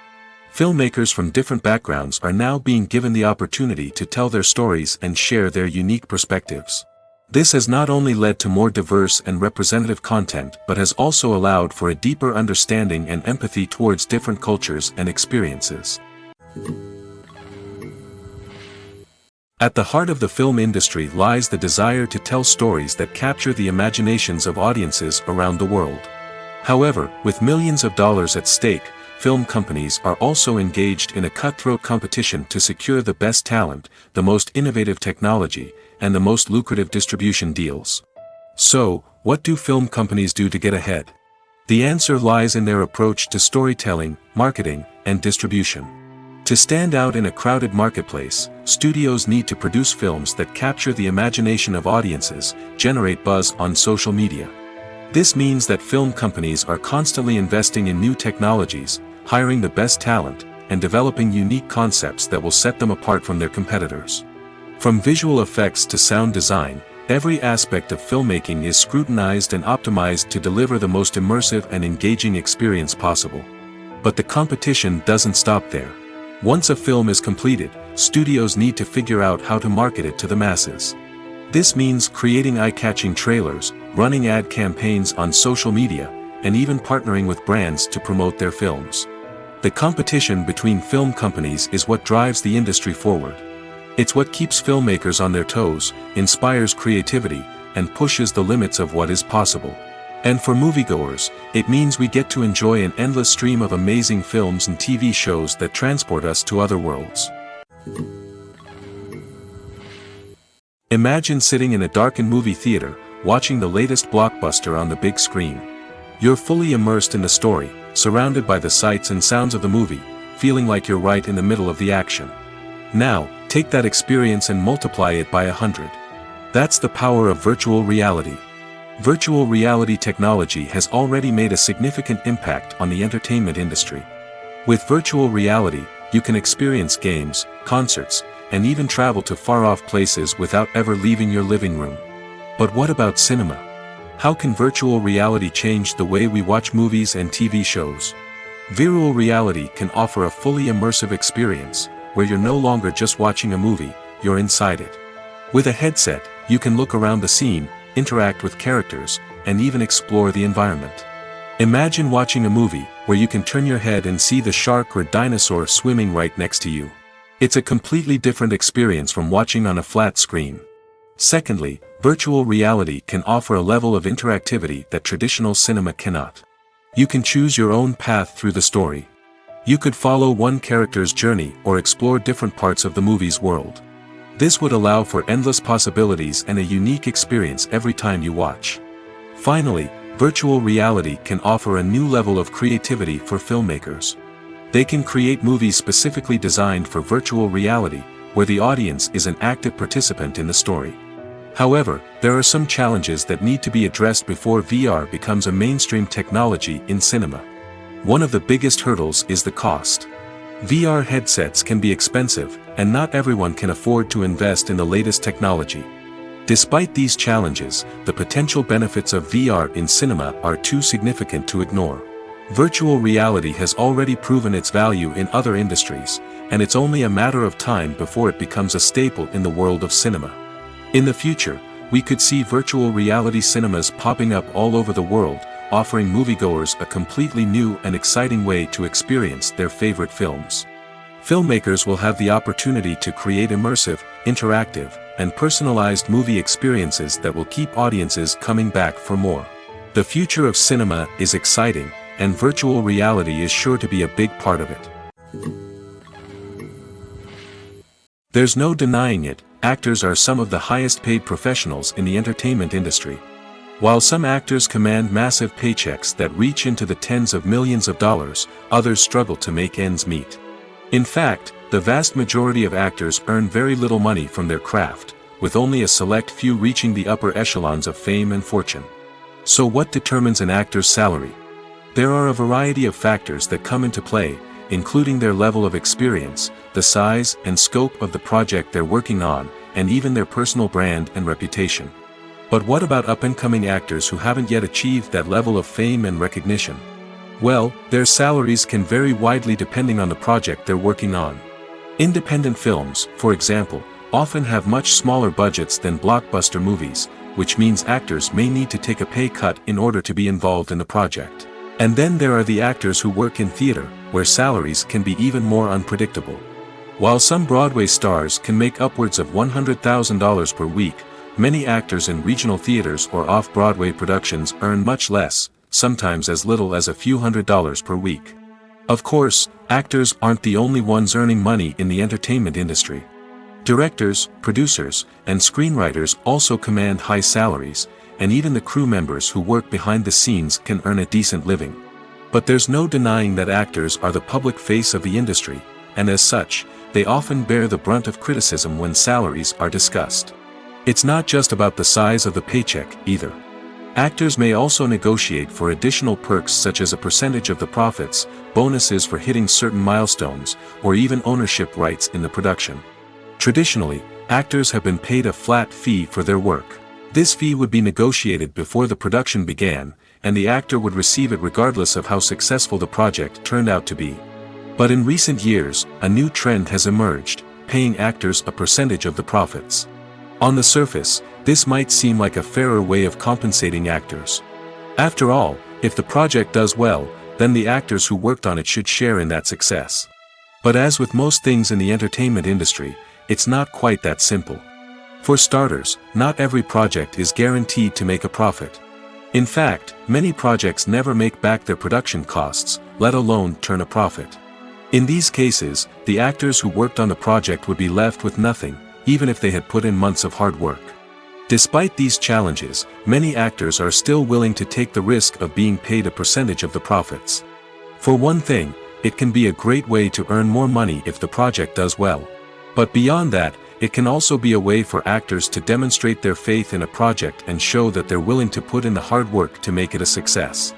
Filmmakers from different backgrounds are now being given the opportunity to tell their stories and share their unique perspectives. This has not only led to more diverse and representative content but has also allowed for a deeper understanding and empathy towards different cultures and experiences. At the heart of the film industry lies the desire to tell stories that capture the imaginations of audiences around the world. However, with millions of dollars at stake, film companies are also engaged in a cutthroat competition to secure the best talent, the most innovative technology, and the most lucrative distribution deals. So, what do film companies do to get ahead? The answer lies in their approach to storytelling, marketing, and distribution. To stand out in a crowded marketplace, studios need to produce films that capture the imagination of audiences, generate buzz on social media. This means that film companies are constantly investing in new technologies, hiring the best talent, and developing unique concepts that will set them apart from their competitors. From visual effects to sound design, every aspect of filmmaking is scrutinized and optimized to deliver the most immersive and engaging experience possible. But the competition doesn't stop there. Once a film is completed, studios need to figure out how to market it to the masses. This means creating eye-catching trailers, running ad campaigns on social media, and even partnering with brands to promote their films. The competition between film companies is what drives the industry forward. It's what keeps filmmakers on their toes, inspires creativity, and pushes the limits of what is possible. And for moviegoers, it means we get to enjoy an endless stream of amazing films and TV shows that transport us to other worlds. Imagine sitting in a darkened movie theater, watching the latest blockbuster on the big screen. You're fully immersed in the story, surrounded by the sights and sounds of the movie, feeling like you're right in the middle of the action. Now, take that experience and multiply it by 100. That's the power of virtual reality. Virtual reality technology has already made a significant impact on the entertainment industry. With virtual reality, you can experience games, concerts, and even travel to far-off places without ever leaving your living room. But what about cinema? How can virtual reality change the way we watch movies and TV shows? Virtual reality can offer a fully immersive experience, where you're no longer just watching a movie, you're inside it. With a headset, you can look around the scene, interact with characters, and even explore the environment. Imagine watching a movie where you can turn your head and see the shark or dinosaur swimming right next to you. It's a completely different experience from watching on a flat screen. Secondly, virtual reality can offer a level of interactivity that traditional cinema cannot. You can choose your own path through the story. You could follow one character's journey or explore different parts of the movie's world. This would allow for endless possibilities and a unique experience every time you watch. Finally, virtual reality can offer a new level of creativity for filmmakers. They can create movies specifically designed for virtual reality, where the audience is an active participant in the story. However, there are some challenges that need to be addressed before VR becomes a mainstream technology in cinema. One of the biggest hurdles is the cost. VR headsets can be expensive, and not everyone can afford to invest in the latest technology. Despite these challenges, the potential benefits of VR in cinema are too significant to ignore. Virtual reality has already proven its value in other industries, and it's only a matter of time before it becomes a staple in the world of cinema. In the future, we could see virtual reality cinemas popping up all over the world, offering moviegoers a completely new and exciting way to experience their favorite films. Filmmakers will have the opportunity to create immersive, interactive, and personalized movie experiences that will keep audiences coming back for more. The future of cinema is exciting, and virtual reality is sure to be a big part of it. There's no denying it, actors are some of the highest paid professionals in the entertainment industry. While some actors command massive paychecks that reach into the tens of millions of dollars, others struggle to make ends meet. In fact, the vast majority of actors earn very little money from their craft, with only a select few reaching the upper echelons of fame and fortune. So what determines an actor's salary? There are a variety of factors that come into play, including their level of experience, the size and scope of the project they're working on, and even their personal brand and reputation. But what about up-and-coming actors who haven't yet achieved that level of fame and recognition? Well, their salaries can vary widely depending on the project they're working on. Independent films, for example, often have much smaller budgets than blockbuster movies, which means actors may need to take a pay cut in order to be involved in the project. And then there are the actors who work in theater, where salaries can be even more unpredictable. While some Broadway stars can make upwards of $100,000 per week, many actors in regional theaters or off-Broadway productions earn much less, sometimes as little as a few $100s per week. Of course, actors aren't the only ones earning money in the entertainment industry. Directors, producers, and screenwriters also command high salaries, and even the crew members who work behind the scenes can earn a decent living. But there's no denying that actors are the public face of the industry, and as such, they often bear the brunt of criticism when salaries are discussed. It's not just about the size of the paycheck, either. Actors may also negotiate for additional perks such as a percentage of the profits, bonuses for hitting certain milestones, or even ownership rights in the production. Traditionally, actors have been paid a flat fee for their work. This fee would be negotiated before the production began, and the actor would receive it regardless of how successful the project turned out to be. But in recent years, a new trend has emerged: paying actors a percentage of the profits. On the surface, this might seem like a fairer way of compensating actors. After all, if the project does well, then the actors who worked on it should share in that success. But as with most things in the entertainment industry, it's not quite that simple. For starters, not every project is guaranteed to make a profit. In fact, many projects never make back their production costs, let alone turn a profit. In these cases, the actors who worked on the project would be left with nothing, even if they had put in months of hard work. Despite these challenges, many actors are still willing to take the risk of being paid a percentage of the profits. For one thing, it can be a great way to earn more money if the project does well. But beyond that, it can also be a way for actors to demonstrate their faith in a project and show that they're willing to put in the hard work to make it a success.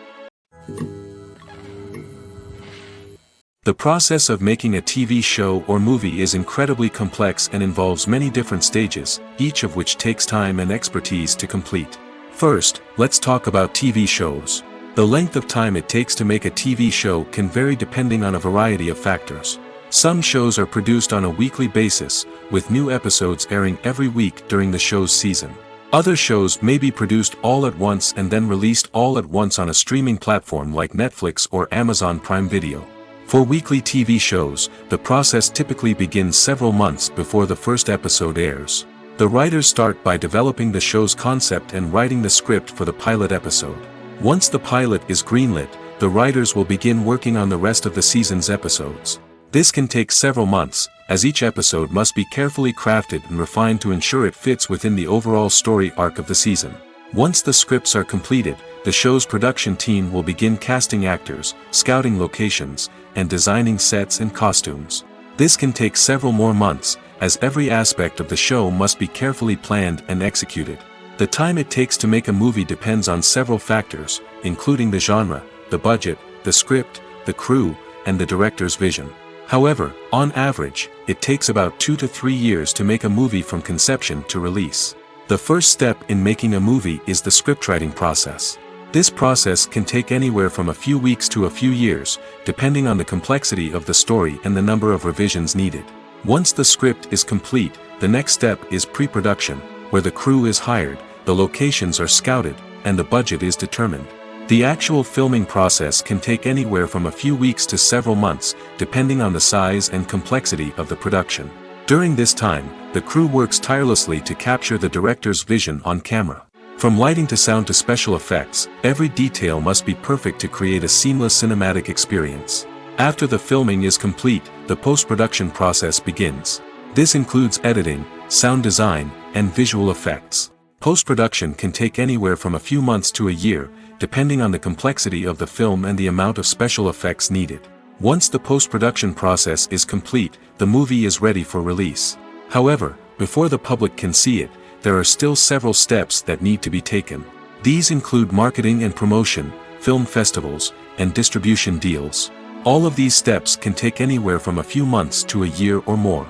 The process of making a TV show or movie is incredibly complex and involves many different stages, each of which takes time and expertise to complete. First, let's talk about TV shows. The length of time it takes to make a TV show can vary depending on a variety of factors. Some shows are produced on a weekly basis, with new episodes airing every week during the show's season. Other shows may be produced all at once and then released all at once on a streaming platform like Netflix or Amazon Prime Video. For weekly TV shows, the process typically begins several months before the first episode airs. The writers start by developing the show's concept and writing the script for the pilot episode. Once the pilot is greenlit, the writers will begin working on the rest of the season's episodes. This can take several months, as each episode must be carefully crafted and refined to ensure it fits within the overall story arc of the season. Once the scripts are completed, the show's production team will begin casting actors, scouting locations, and designing sets and costumes. This can take several more months, as every aspect of the show must be carefully planned and executed. The time it takes to make a movie depends on several factors, including the genre, the budget, the script, the crew, and the director's vision. However, on average, it takes about 2 to 3 years to make a movie from conception to release. The first step in making a movie is the scriptwriting process. This process can take anywhere from a few weeks to a few years, depending on the complexity of the story and the number of revisions needed. Once the script is complete, the next step is pre-production, where the crew is hired, the locations are scouted, and the budget is determined. The actual filming process can take anywhere from a few weeks to several months, depending on the size and complexity of the production. During this time, the crew works tirelessly to capture the director's vision on camera. From lighting to sound to special effects, every detail must be perfect to create a seamless cinematic experience. After the filming is complete, the post-production process begins. This includes editing, sound design, and visual effects. Post-production can take anywhere from a few months to a year, depending on the complexity of the film and the amount of special effects needed. Once the post-production process is complete, the movie is ready for release. However, before the public can see it, there are still several steps that need to be taken. These include marketing and promotion, film festivals, and distribution deals. All of these steps can take anywhere from a few months to a year or more.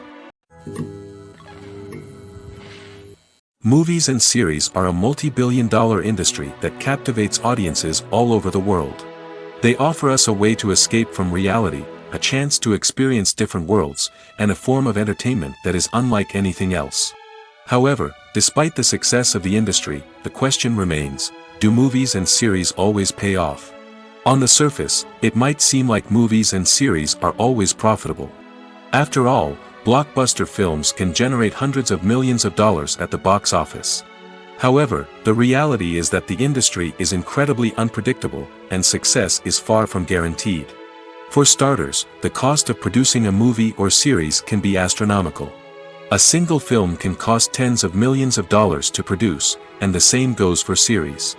Movies and series are a multi-billion-dollar industry that captivates audiences all over the world. They offer us a way to escape from reality, a chance to experience different worlds, and a form of entertainment that is unlike anything else. However, despite the success of the industry, the question remains, do movies and series always pay off? On the surface, it might seem like movies and series are always profitable. After all, blockbuster films can generate hundreds of millions of dollars at the box office. However, the reality is that the industry is incredibly unpredictable, and success is far from guaranteed. For starters, the cost of producing a movie or series can be astronomical. A single film can cost tens of millions of dollars to produce, and the same goes for series.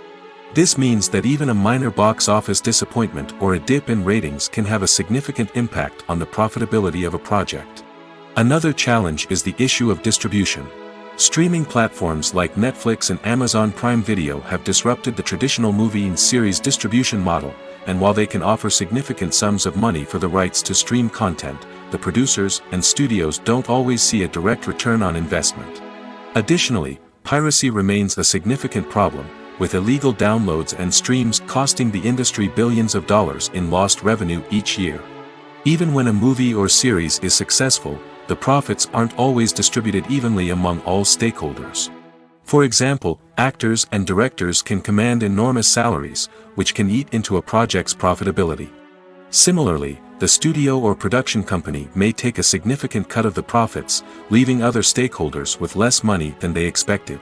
This means that even a minor box office disappointment or a dip in ratings can have a significant impact on the profitability of a project. Another challenge is the issue of distribution. Streaming platforms like Netflix and Amazon Prime Video have disrupted the traditional movie and series distribution model, and while they can offer significant sums of money for the rights to stream content, the producers and studios don't always see a direct return on investment. Additionally, piracy remains a significant problem, with illegal downloads and streams costing the industry billions of dollars in lost revenue each year. Even when a movie or series is successful, the profits aren't always distributed evenly among all stakeholders. For example, actors and directors can command enormous salaries, which can eat into a project's profitability. Similarly, the studio or production company may take a significant cut of the profits, leaving other stakeholders with less money than they expected.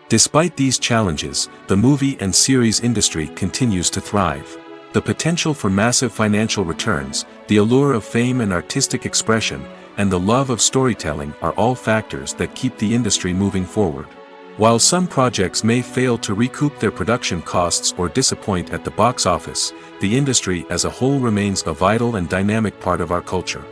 Despite these challenges, the movie and series industry continues to thrive. The potential for massive financial returns, the allure of fame and artistic expression, and the love of storytelling are all factors that keep the industry moving forward. While some projects may fail to recoup their production costs or disappoint at the box office, the industry as a whole remains a vital and dynamic part of our culture.